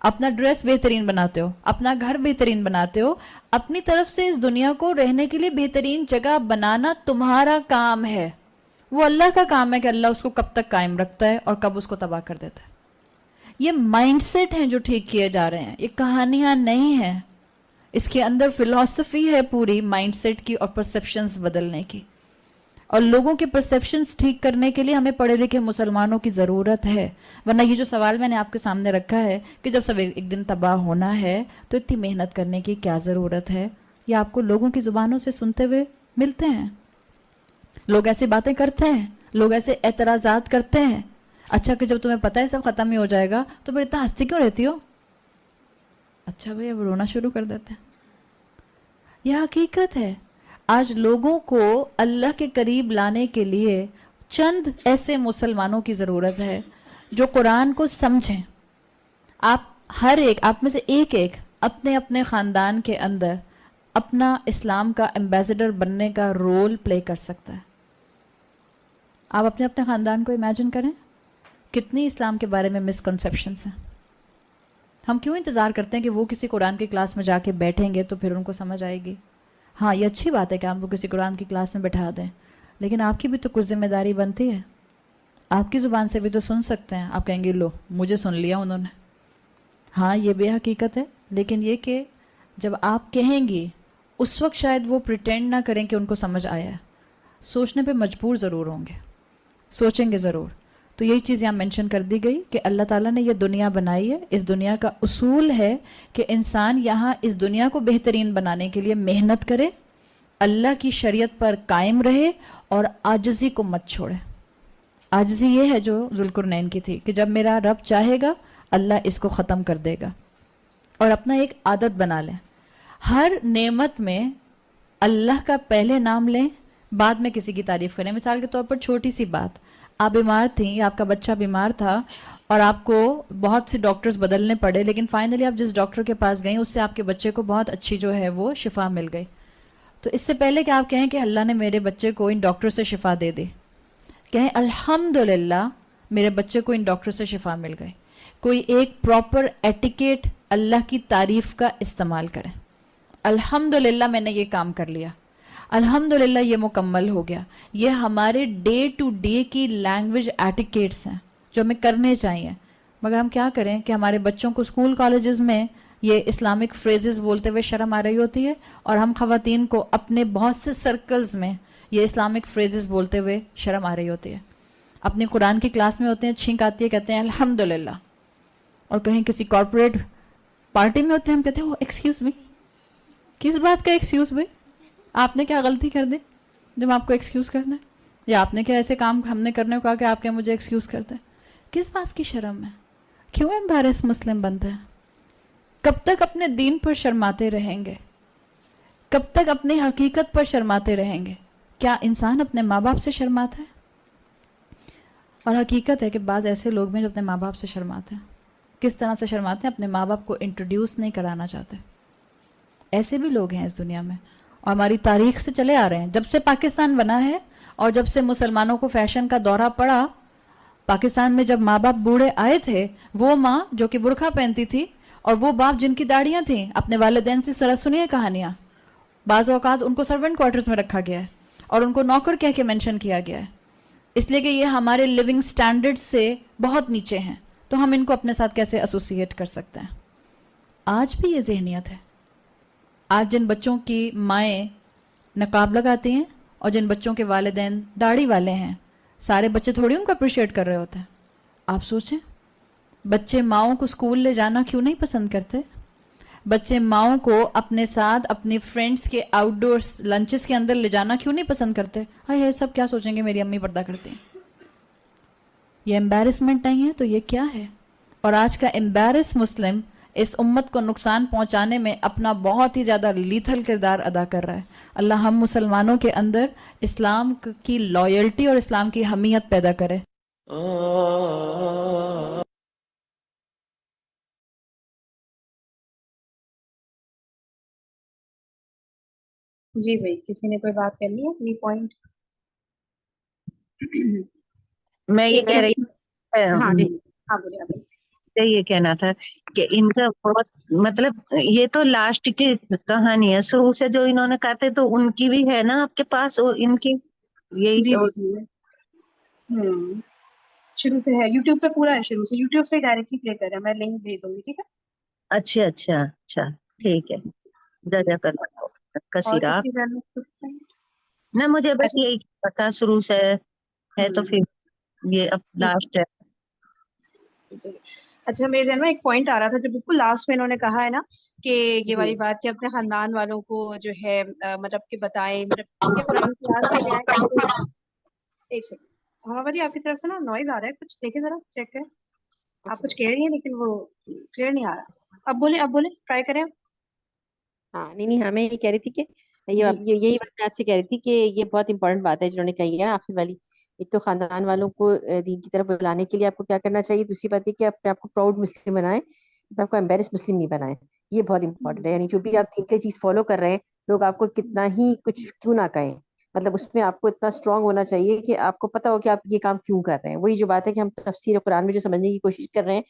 اپنا ڈریس بہترین بناتے ہو, اپنا گھر بہترین بناتے ہو, اپنی طرف سے اس دنیا کو رہنے کے لیے بہترین جگہ بنانا تمہارا کام ہے. وہ اللہ کا کام ہے کہ اللہ اس کو کب تک قائم رکھتا ہے اور کب اس کو تباہ کر دیتا ہے. یہ مائنڈ سیٹ ہیں جو ٹھیک کیے جا رہے ہیں, یہ کہانیاں نہیں ہیں. اس کے اندر فلسفی ہے پوری مائنڈ سیٹ کی اور پرسیپشنز بدلنے کی. اور لوگوں کے پرسیپشنز ٹھیک کرنے کے لیے ہمیں پڑھے لکھے مسلمانوں کی ضرورت ہے. ورنہ یہ جو سوال میں نے آپ کے سامنے رکھا ہے کہ جب سب ایک دن تباہ ہونا ہے تو اتنی محنت کرنے کی کیا ضرورت ہے, یہ آپ کو لوگوں کی زبانوں سے سنتے ہوئے ملتے ہیں. لوگ ایسی باتیں کرتے ہیں, لوگ ایسے اعتراضات کرتے ہیں. اچھا کہ جب تمہیں پتہ ہے سب ختم ہی ہو جائے گا تو پھر اتنا ہنستی کیوں رہتی ہو؟ اچھا بھئی اب رونا شروع کر دیتے ہیں. یہ حقیقت ہے. آج لوگوں کو اللہ کے قریب لانے کے لیے چند ایسے مسلمانوں کی ضرورت ہے جو قرآن کو سمجھیں. آپ ہر ایک, آپ میں سے ایک ایک اپنے اپنے خاندان کے اندر اپنا اسلام کا ایمبیسڈر بننے کا رول پلے کر سکتا ہے. آپ اپنے اپنے خاندان کو امیجن کریں, کتنی اسلام کے بارے میں مسکنسیپشنس ہیں. ہم کیوں انتظار کرتے ہیں کہ وہ کسی قرآن کی کلاس میں جا کے بیٹھیں گے تو پھر ان کو سمجھ آئے گی؟ ہاں یہ اچھی بات ہے کہ آپ کو کسی قرآن کی کلاس میں بٹھا دیں, لیکن آپ کی بھی تو کچھ ذمہ داری بنتی ہے. آپ کی زبان سے بھی تو سن سکتے ہیں. آپ کہیں گے لو مجھے سن لیا انہوں نے. ہاں یہ بھی حقیقت ہے, لیکن یہ کہ جب آپ کہیں گی اس وقت شاید وہ پریٹینڈ نہ کریں کہ ان کو سمجھ آیا ہے. سوچنے پہ مجبور ضرور ہوں گے, سوچیں گے ضرور. تو یہی چیز یہاں مینشن کر دی گئی کہ اللہ تعالیٰ نے یہ دنیا بنائی ہے. اس دنیا کا اصول ہے کہ انسان یہاں اس دنیا کو بہترین بنانے کے لیے محنت کرے, اللہ کی شریعت پر قائم رہے اور عاجزی کو مت چھوڑے. عاجزی یہ ہے جو ذوالقرنین کی تھی کہ جب میرا رب چاہے گا اللہ اس کو ختم کر دے گا. اور اپنا ایک عادت بنا لیں, ہر نعمت میں اللہ کا پہلے نام لیں, بعد میں کسی کی تعریف کریں. مثال کے طور پر چھوٹی سی بات, آپ بیمار تھیں یا آپ کا بچہ بیمار تھا اور آپ کو بہت سے ڈاکٹرز بدلنے پڑے, لیکن فائنلی آپ جس ڈاکٹر کے پاس گئیں اس سے آپ کے بچے کو بہت اچھی جو ہے وہ شفا مل گئی. تو اس سے پہلے کہ آپ کہیں کہ اللہ نے میرے بچے کو ان ڈاکٹر سے شفا دے دی, کہیں الحمدللہ میرے بچے کو ان ڈاکٹر سے شفا مل گئی. کوئی ایک پراپر ایٹیکیٹ اللہ کی تعریف کا استعمال کریں. الحمدللہ میں نے یہ کام کر لیا, الحمدللہ یہ مکمل ہو گیا. یہ ہمارے ڈے ٹو ڈے کی لینگویج ایٹیکیٹس ہیں جو ہمیں کرنے چاہیے. مگر ہم کیا کریں کہ ہمارے بچوں کو اسکول کالجز میں یہ اسلامک فریزز بولتے ہوئے شرم آ رہی ہوتی ہے, اور ہم خواتین کو اپنے بہت سے سرکلز میں یہ اسلامک فریزز بولتے ہوئے شرم آ رہی ہوتی ہے. اپنی قرآن کی کلاس میں ہوتے ہیں, چھینک آتی ہے, کہتے ہیں الحمدللہ, اور کہیں کسی کارپوریٹ پارٹی میں ہوتے ہیں, ہم کہتے ہیں وہ ایکسکیوز می. کس بات کا ایکسکیوز بھائی؟ آپ نے کیا غلطی کر دی جب آپ کو ایکسکیوز کرنا ہے؟ یا آپ نے کیا ایسے کام ہم نے کرنے کو کہا کہ آپ کیا مجھے ایکسکیوز کرتے ہیں؟ کس بات کی شرم ہے؟ کیوں امبیرس مسلم بنتے ہیں؟ کب تک اپنے دین پر شرماتے رہیں گے؟ کب تک اپنی حقیقت پر شرماتے رہیں گے؟ کیا انسان اپنے ماں باپ سے شرماتا ہے؟ اور حقیقت ہے کہ بعض ایسے لوگ ہیں جو اپنے ماں باپ سے شرماتے ہیں. کس طرح سے شرماتے ہیں؟ اپنے ماں باپ کو انٹروڈیوس نہیں کرانا چاہتے. ایسے بھی لوگ ہیں اس دنیا میں, اور ہماری تاریخ سے چلے آ رہے ہیں. جب سے پاکستان بنا ہے اور جب سے مسلمانوں کو فیشن کا دورہ پڑا, پاکستان میں جب ماں باپ بوڑھے آئے تھے, وہ ماں جو کہ برقع پہنتی تھی اور وہ باپ جن کی داڑیاں تھیں, اپنے والدین سے ذرا سنیے کہانیاں. بعض اوقات ان کو سرونٹ کوارٹرز میں رکھا گیا ہے اور ان کو نوکر کہہ کے مینشن کیا گیا ہے, اس لیے کہ یہ ہمارے لیونگ سٹینڈرڈ سے بہت نیچے ہیں. تو ہم ان کو اپنے ساتھ کیسے ایسوسیٹ کر سکتے ہیں؟ آج بھی یہ ذہنیت ہے. آج جن بچوں کی مائیں نقاب لگاتی ہیں اور جن بچوں کے والدین داڑھی والے ہیں, سارے بچے تھوڑی ان کو اپریشیٹ کر رہے ہوتے ہیں. آپ سوچیں, بچے ماؤں کو اسکول لے جانا کیوں نہیں پسند کرتے؟ بچے ماؤں کو اپنے ساتھ اپنی فرینڈس کے آؤٹ ڈورس لنچز کے اندر لے جانا کیوں نہیں پسند کرتے؟ ہائے یہ سب کیا سوچیں گے میری امی پردہ کرتی ہیں. یہ embarrassment نہیں ہے تو یہ کیا ہے؟ اور آج کا embarrass مسلم اس امت کو نقصان پہنچانے میں اپنا بہت ہی زیادہ لیتھل کردار ادا کر رہا ہے. اللہ ہم مسلمانوں کے اندر اسلام کی لائلٹی اور اسلام کی حمیت پیدا کرے. جی بھائی کسی نے کوئی بات کرنی ہے اپنی پوائنٹ؟ میں یہ کہہ رہی ہاں جی مجھے ہاں بولیے آپ. یہ کہنا تھا کہ ان کا بہت مطلب یہ تو لاسٹ کی کہانی ہے، شروع سے جو انہوں نے کہتے تو ان کی بھی ہے نا آپ کے پاس، اور ان کی یہی جی جی جی شروع سے ہے، یوٹیوب پہ پورا ہے، شروع سے یوٹیوب سے ڈائریکٹلی پلے کر رہے ہیں. میں لنک بھیج دوں گی ٹھیک ہے. اچھا اچھا اچھا ٹھیک ہے. جی جزاک اللہ اور کثیرہ. کس کی ذہن میں کچھ ہے؟ نہ مجھے بس اچھا یہی پتا شروع سے ہے تو پھر یہ اب ٹھیک لاسٹ ہے. ہے. اچھا میرے ذہن میں ایک پوائنٹ آ رہا تھا جو بالکل لاسٹ میں انہوں نے کہا ہے نا کہ یہ والی بات کہ اپنے خاندان والوں کو جو ہے مطلب کہ بتائیں، مطلب ٹھیک ہے قرآن کلاس لے کے آئیں. ایک سیکنڈ محمد جی آپ کی طرف سے نا نوائز آ رہا ہے کچھ، دیکھیں ذرا چیک کریں. آپ کچھ کہہ رہی ہیں لیکن وہ کلیئر نہیں آ رہا. اب بولیں ٹرائی کریں. ہاں نہیں ہاں میں یہ کہہ رہی تھی کہ جی یہی بات میں آپ سے کہہ رہی تھی کہ یہ بہت امپورٹنٹ بات ہے جنہوں نے کہی ہے نا آخر والی. ایک تو خاندان والوں کو دین کی طرف بلانے کے لیے آپ کو کیا کرنا چاہیے، دوسری بات یہ کہ اپنے آپ کو پراؤڈ مسلم بنائیں، اپنے آپ کو امبیرس مسلم نہیں بنائیں. یہ بہت امپورٹنٹ ہے. یعنی جو بھی آپ دین کی چیز فالو کر رہے ہیں، لوگ آپ کو کتنا ہی کچھ کیوں نہ کہیں، مطلب اس میں آپ کو اتنا اسٹرانگ ہونا چاہیے کہ آپ کو پتا ہو کہ آپ یہ کام کیوں کر رہے ہیں. وہی جو بات ہے کہ ہم تفسیر قرآن میں جو سمجھنے کی کوشش کر رہے ہیں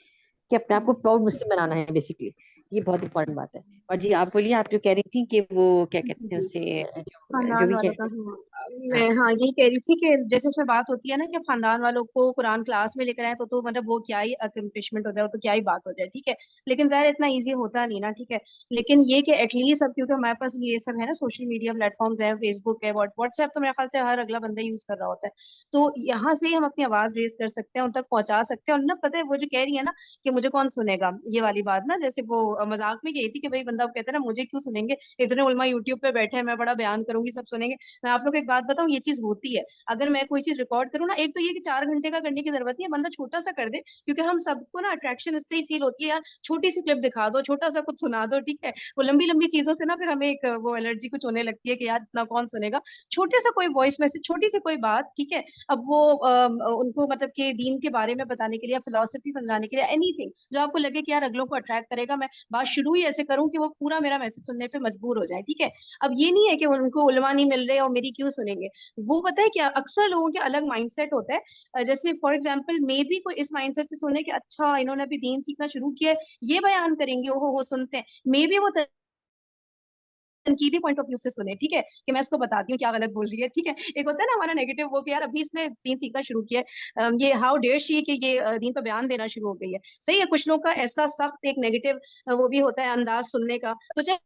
کہ اپنے آپ کو پراؤڈ مسلم بنانا ہے بیسکلی. یہ بہت امپورٹنٹ بات ہے. اور جی آپ بولیے، آپ جو کہہ رہی تھی کہ وہ کیا جی کہتے ہیں جی اسے جو خاندان بھی والوں کا کہتے میں ہاں یہی کہہ رہی تھی کہ جیسے اس میں بات ہوتی ہے نا کہ خاندان والوں کو قرآن کلاس میں لے کر آئے تو مطلب وہ کیا ہی اکمپلشمنٹ ہو جائے، تو کیا ہی بات ہو جائے. ٹھیک ہے لیکن ظاہر اتنا ایزی ہوتا نہیں نا. ٹھیک ہے لیکن یہ کہ ایٹ لیسٹ اب کیونکہ ہمارے پاس یہ سب ہے نا سوشل میڈیا پلیٹ فارمز ہیں، فیس بک ہے، واٹس ایپ تو میرے خیال سے ہر اگلا بندہ یوز کر رہا ہوتا ہے. تو یہاں سے ہی ہم اپنی آواز ریز کر سکتے ہیں، ان تک پہنچا سکتے ہیں. اور نہ پتہ ہے وہ جو کہہ رہی ہے نا کہ مجھے کون سنے گا، یہ والی بات نا جیسے وہ مذاق میں کہی تھی کہ بھائی بندہ کہتا ہے نا مجھے کیوں سنیں گے، اتنے علماء یوٹیوب پہ بیٹھے ہیں، میں بڑا بیان کروں گی سب سنیں گے. میں آپ لوگ کو ایک بات بتاؤں، یہ چیز ہوتی ہے. اگر میں کوئی چیز ریکارڈ کروں نا، ایک تو یہ کہ 4 گھنٹے کا کرنے کی ضرورت نہیں ہے، بندہ چھوٹا سا کر دے. کیونکہ ہم سب کو نا اٹریکشن اس سے ہی فیل ہوتی ہے، یار چھوٹی سی کلپ دکھا دو، چھوٹا سا کچھ سنا دو. ٹھیک ہے وہ لمبی لمبی چیزوں سے نا پھر ہمیں ایک وہ الرجی کچھ ہونے لگتی ہے کہ یار اتنا کون سنے گا. چھوٹے سا کوئی وائس میسج، چھوٹی سی کوئی بات، ٹھیک ہے اب وہ ان کو مطلب کہ دین کے بارے میں بتانے کے لیے، فلسفی سمجھانے کے لیے، اینی تھنگ جو آپ کو لگے کہ یار اگلوں کو اٹریکٹ کرے گا. میں بات شروع ہی ایسے کروں کہ وہ پورا میرا میسج سننے پہ مجبور ہو جائے. ٹھیک ہے اب یہ نہیں ہے کہ ان کو علماء نہیں مل رہے اور میری کیوں سنیں گے. وہ پتہ ہے کیا اکثر لوگوں کے الگ مائنڈ سیٹ ہوتا ہے. جیسے فار ایگزامپل مے بی کوئی اس مائنڈ سیٹ سے سنے کہ اچھا انہوں نے ابھی دین سیکھنا شروع کیا ہے، یہ بیان کریں گے، وہ سنتے ہیں. مے بی وہ تنقیدی پوائنٹ آف ویو سے سنے. ٹھیک ہے کہ میں اس کو بتاتی ہوں کیا غلط بول رہی ہے. ٹھیک ہے ایک ہوتا ہے نا ہمارا نیگیٹو وہ کہ یار ابھی اس نے دین سیکھنا شروع کیا ہے، یہ ہاؤ ڈیئر شی کہ یہ دین پہ بیان دینا شروع ہو گئی ہے. صحیح ہے کچھ لوگوں کا ایسا سخت ایک نیگیٹو وہ بھی ہوتا ہے انداز سننے کا. تو چاہے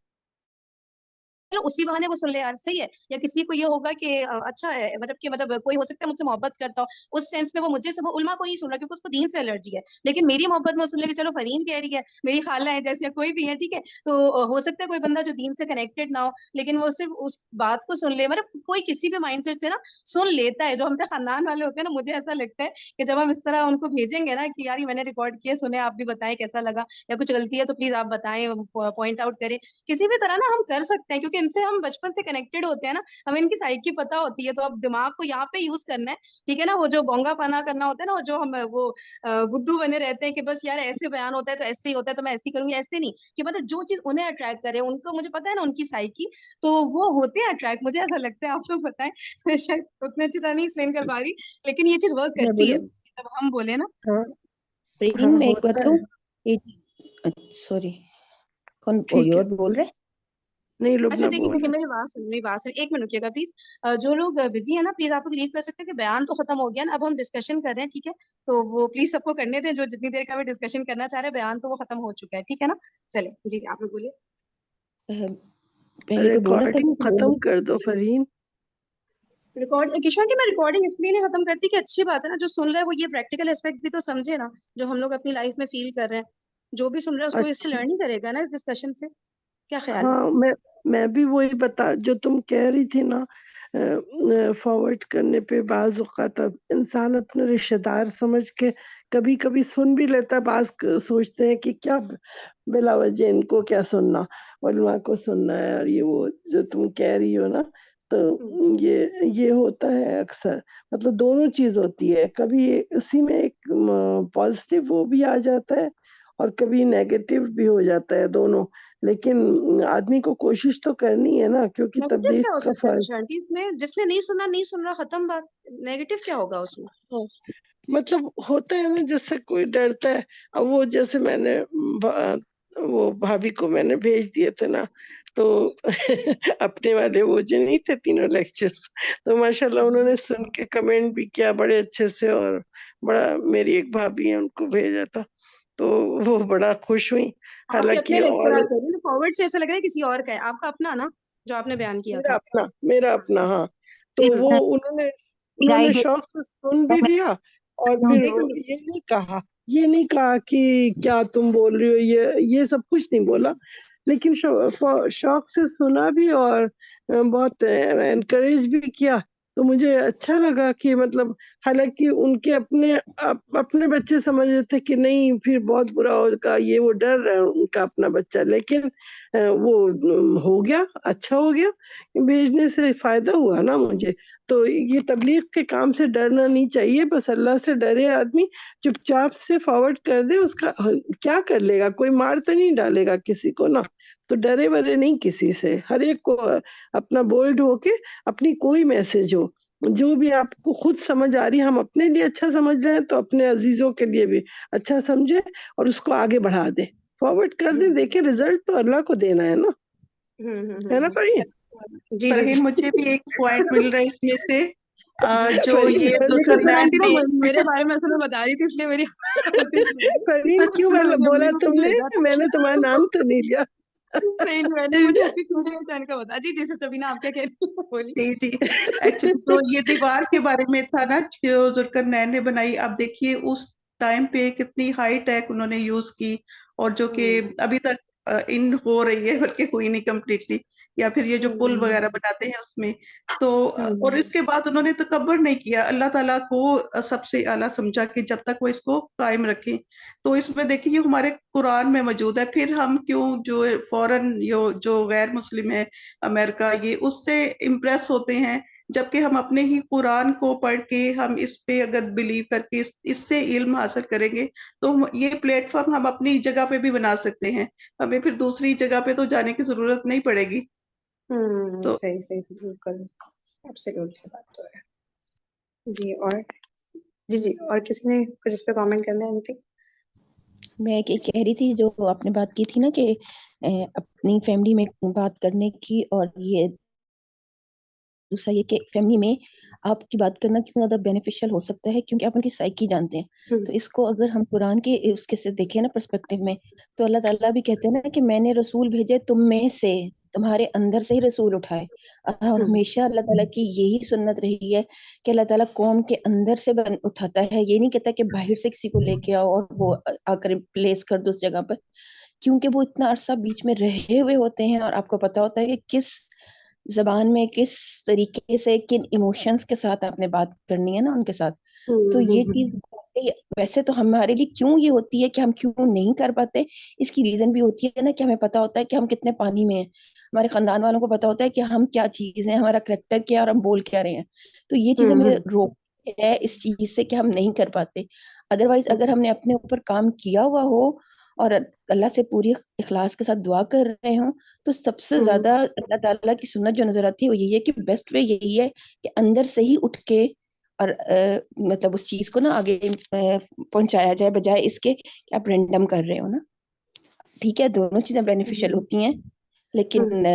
اسی بہانے وہ سن لے یار، صحیح ہے. یا کسی کو یہ ہوگا کہ اچھا ہے مطلب کوئی ہو سکتا ہے مجھ سے محبت کرتا ہو، اس سینس میں وہ مجھے سب علماء کو نہیں سن رہا کیونکہ اس کو دین سے الرجی ہے. لیکن میری محبت میں وہ سن لے کہ چلو فرین کہہ رہی ہے، میری خالہ ہے جیسے کوئی بھی ہے. ٹھیک ہے تو ہو سکتا ہے کوئی بندہ جو دین سے کنیکٹڈ نہ ہو لیکن وہ صرف اس بات کو سن لے. مطلب کوئی کسی بھی مائنڈ سیٹ سے نا سن لیتا ہے. جو ہم خاندان والے ہوتے ہیں نا، مجھے ایسا لگتا ہے کہ جب ہم اس طرح ان کو بھیجیں گے نا کہ یار میں نے ریکارڈ کیا سنے، آپ بھی بتائیں کیسا لگا، یا کچھ غلطی ہے تو پلیز آپ بتائیں، پوائنٹ آؤٹ کریں. کسی بھی طرح نا ہم کر سکتے ہیں کیونکہ ان سے ہم بچپن سے کنیکٹڈ ہوتے ہیں نا، ہمیں ان کی سائیکی پتہ ہوتی ہے. تو اب دماغ کو یہاں پہ یوز کرنا ہے. ٹھیک ہے نا وہ جو بونگا پانا کرنا ہوتا ہے نا، جو ہم وہ بدھو بنے رہتے ہیں کہ بس یار ایسے بیان ہوتا ہے تو ایسے ہی ہوتا ہے تو میں ایسے ہی کروں گی، ایسے نہیں. کہ مطلب جو چیز انہیں اٹریکٹ کرے، ان کو مجھے پتا ہے نا ان کی سائیکی، تو وہ ہوتے ہیں اٹریکٹ. مجھے ایسا لگتا ہے، آپ لوگ بتائیں شاید اتنے اچھی طرح نہیں ایکسپلین کر پا رہی لیکن یہ چیز ورک میں کرتی ہے. بولوں؟ جب ہم بولے نا ہاں فرین ہاں میں ایک بات ہوتا کہوں. ہے. سوری کون ٹھیک ہے اور بول رہے؟ اچھا نہیں لبنہ دیکھیے بول رہے. میری بات سن ایک منٹ رکیے گا پلیز. جو لوگ بزی ہیں نا پلیز آپ لوگ لیو کر سکتے ہیں کہ بیان تو ختم ہو گیا نا، اب ہم ڈسکشن کر رہے ہیں. ٹھیک ہے تو وہ پلیز سب کو کرنے دیں جو جتنی دیر کا بھی ڈسکشن کرنا چاہ رہے ہیں. بیان تو وہ ختم ہو چکا ہے. ٹھیک ہے نا چلے جی آپ لوگ بولیے. پہلے تو بولا تھا ریکارڈنگ کہ ختم کر دو فرین. ریکارڈ کشور کی میں ریکارڈنگ اس لیے نہیں ختم کرتی کہ اچھی بات ہے نا، جو سن رہا ہے وہ یہ پریکٹیکل اسپیکٹ بھی تو سمجھے نا، جو ہم لوگ اپنی لائف میں فیل کر رہے ہیں. جو بھی سن رہا ہے اس کو اس سے اچھا لرن ہی کرے گا نا اس ڈسکشن سے. کیا خیال ہے؟ ہاں میں بھی وہی جو تم کہہ رہی تھی نا فارورڈ کرنے پہ بعض اوقات اب انسان اپنے رشتہ دار سمجھ کے کبھی کبھی سن بھی لیتا ہے، بعض سوچتے ہیں کہ کیا بلا وجہ ان کو کیا سننا، علماء کو سننا ہے، اور یہ وہ جو تم کہہ رہی ہو نا، تو یہ ہوتا ہے اکثر، مطلب دونوں چیز ہوتی ہے، کبھی اسی میں ایک پازیٹیو وہ بھی آ جاتا ہے اور کبھی نیگیٹو بھی ہو جاتا ہے، دونوں، لیکن آدمی کو کوشش تو کرنی ہے نا، کیونکہ نیگیٹو تبلیغ کیا ہو کا سکتا ہے فرض خوشی آنٹی اس میں؟ جس نے نہیں سنا نہیں سن رہا، ختم بات. نیگیٹو کیا ہوگا اس میں؟ مطلب ہوتا ہے نا، جس سے کوئی ڈرتا ہے. اب وہ جیسے میں نے وہ بھابھی کو میں نے بھیج دیے تھے نا، تو اپنے والے وہ جو نہیں تھے تینوں لیکچرز، تو ماشاءاللہ انہوں نے سن کے کمنٹ بھی کیا بڑے اچھے سے، اور بڑا، میری ایک بھابھی ہے ان کو بھیجا تھا، تو وہ بڑا خوش ہوئی. آپ کے حالانکہ اپنے اور لیکچرار تھے فارورڈ سے ایسا لگ رہا ہے کسی اور کا ہے، آپ کا اپنا نا جو آپ نے بیان کیا تھا؟ میرا اپنا ہاں. تو وہ انہوں نے شوق سے سن بھی لیا، اور پھر ایک منٹ. یہ نہیں کہا کہ کیا تم بول رہی ہو، یہ سب کچھ نہیں بولا، لیکن شوق سے سنا بھی، اور بہت انکریج بھی کیا. تو مجھے اچھا لگا کہ مطلب، حالانکہ ان کے اپنے بچے سمجھ رہے تھے کہ نہیں پھر بہت برا ہوگا، یہ وہ ڈر رہا ہے ان کا اپنا بچہ، لیکن وہ ہو گیا، اچھا ہو گیا، بھیجنے سے فائدہ ہوا نا مجھے. تو یہ تبلیغ کے کام سے ڈرنا نہیں چاہیے، بس اللہ سے ڈرے آدمی، چپ چاپ سے فارورڈ کر دے، اس کا کیا کر لے گا، کوئی مار تو نہیں ڈالے گا کسی کو نا، تو ڈرے ورے نہیں کسی سے، ہر ایک کو اپنا بولڈ ہو کے اپنی کوئی میسج ہو جو بھی آپ کو خود سمجھ آ رہی، ہم اپنے لیے اچھا سمجھ رہے ہیں تو اپنے عزیزوں کے لیے بھی اچھا سمجھے اور اس کو آگے بڑھا دے، فارورڈ کر دے، دیکھیں رزلٹ تو اللہ کو دینا ہے نا، ہے نا فرحین؟ جی فرحین مجھے بھی ایک پوائنٹ مل رہا ہے اس میں سے جو فرحین یہ لیکن آنٹی ذوالقرنین نا نے میرے بارے میں اصل میں بتا رہی تھی، اس لیے میری فرحین کیوں میں نے بولا امی کو تم پیچھے نے؟ بھیجا تھا. میں نے تمہارا نام تو نہیں لیا. نہیں میں نے مجھے ایسی چھوٹی جان کا بتا. جی جی سبینہ آپ کیا کہہ رہی ہیں؟ بولیے. جی جی ایکچولی تو یہ دیوار کے بارے میں تھا نا جو ذوالقرنین نے بنائی. اب دیکھیے اس ٹائم پہ کتنی ہائی ٹیک انہوں نے یوز کی، اور جو کہ ابھی تک ان ہو رہی ہے، بلکہ ہوئی نہیں کمپلیٹلی، یا پھر یہ جو پل وغیرہ بناتے ہیں اس میں تو. اور اس کے بعد انہوں نے تکبر نہیں کیا، اللہ تعالیٰ کو سب سے اعلیٰ سمجھا کہ جب تک وہ اس کو قائم رکھیں. تو اس میں دیکھیے یہ ہمارے قرآن میں موجود ہے، پھر ہم کیوں جو فوراً جو غیر مسلم ہے امریکہ، یہ اس سے امپریس ہوتے ہیں، جبکہ ہم اپنے ہی قرآن کو پڑھ کے ہم اس پہ اگر بلیو کر کے اس سے علم حاصل کریں گے تو یہ پلیٹ فارم ہم اپنی جگہ پہ بھی بنا سکتے ہیں، ہمیں پھر دوسری جگہ پہ تو جانے کی ضرورت نہیں پڑے گی. تو صحیح بالکل ایبسلیوٹلی بات تو ہے. جی اور جی اور کسی نے کچھ اس پہ کامنٹ کرنا ہے؟ anything؟ میں کہہ رہی تھی جو آپ نے بات کی تھی نا کہ اپنی فیملی میں بات کرنے کی، اور یہ دوسرا یہ کہ فیملی میں آپ کی بات کرنا کیوں زیادہ بینیفیشل ہو سکتا ہے، کیونکہ آپ ان کی سائیکی جانتے ہیں. تو اس کو اگر ہم قرآن کے اس کے سے دیکھیں نا پرسپیکٹیو میں، تو اللہ تعالیٰ بھی کہتے ہیں نا کہ میں نے رسول بھیجے تم میں سے، تمہارے اندر سے ہی رسول اٹھائے. اور ہمیشہ اللہ تعالیٰ کی یہی سنت رہی ہے کہ اللہ تعالیٰ قوم کے اندر سے اٹھاتا ہے، یہ نہیں کہتا کہ باہر سے کسی کو لے کے آؤ اور وہ آ کر پلیس کر دو اس جگہ پر، کیونکہ وہ اتنا عرصہ بیچ میں رہے ہوئے ہوتے ہیں، اور آپ کو پتا ہوتا ہے کہ کس زبان میں کس طریقے سے کن ایموشنز کے ساتھ آپ نے بات کرنی ہے نا ان کے ساتھ. تو یہ چیز ویسے تو ہمارے لیے کیوں یہ ہوتی ہے کہ ہم کیوں نہیں کر پاتے، اس کی ریزن بھی ہوتی ہے نا کہ ہمیں پتا ہوتا ہے کہ ہم کتنے پانی میں ہیں، ہمارے خاندان والوں کو پتا ہوتا ہے کہ ہم کیا چیز ہیں، ہمارا کریکٹر کیا اور ہم بول کیا رہے ہیں. تو یہ چیز ہمیں روک ہے اس چیز سے کہ ہم نہیں کر پاتے. ادروائز اگر ہم نے اپنے اوپر کام کیا ہوا ہو اور اللہ سے پوری اخلاص کے ساتھ دعا کر رہے ہوں، تو سب سے زیادہ اللہ تعالیٰ کی سنت جو نظر آتی ہے وہ یہی ہے کہ بیسٹ وے یہی ہے کہ اندر سے ہی اٹھ کے اور مطلب اس چیز کو نا آگے پہنچایا جائے، بجائے اس کے کہ آپ رینڈم کر رہے ہو نا. ٹھیک ہے، دونوں چیزیں بینیفیشل ہوتی ہیں، لیکن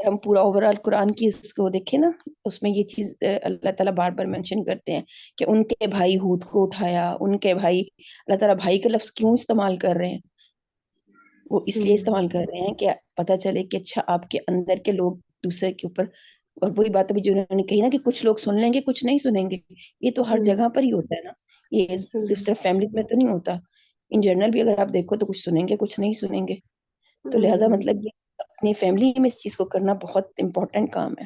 ہم پورا اوورآل قرآن کی اس کو دیکھیں نا، اس میں یہ چیز اللہ تعالیٰ بار بار مینشن کرتے ہیں کہ ان کے بھائی ہود کو اٹھایا، ان کے بھائی، اللہ تعالیٰ بھائی کا لفظ کیوں استعمال کر رہے ہیں؟ وہ اس لیے استعمال کر رہے ہیں کہ پتہ چلے کہ اچھا آپ کے اندر کے لوگ دوسرے کے اوپر. اور وہی بات ابھی جو انہوں نے کہی نا کہ کچھ لوگ سن لیں گے کچھ نہیں سنیں گے، یہ تو ہر جگہ پر ہی ہوتا ہے نا، یہ صرف فیملی میں تو نہیں ہوتا، ان جنرل بھی اگر آپ دیکھو تو کچھ سنیں گے کچھ نہیں سنیں گے. تو لہٰذا مطلب یہ اپنی فیملی میں اس چیز کو کرنا بہت امپورٹنٹ کام ہے.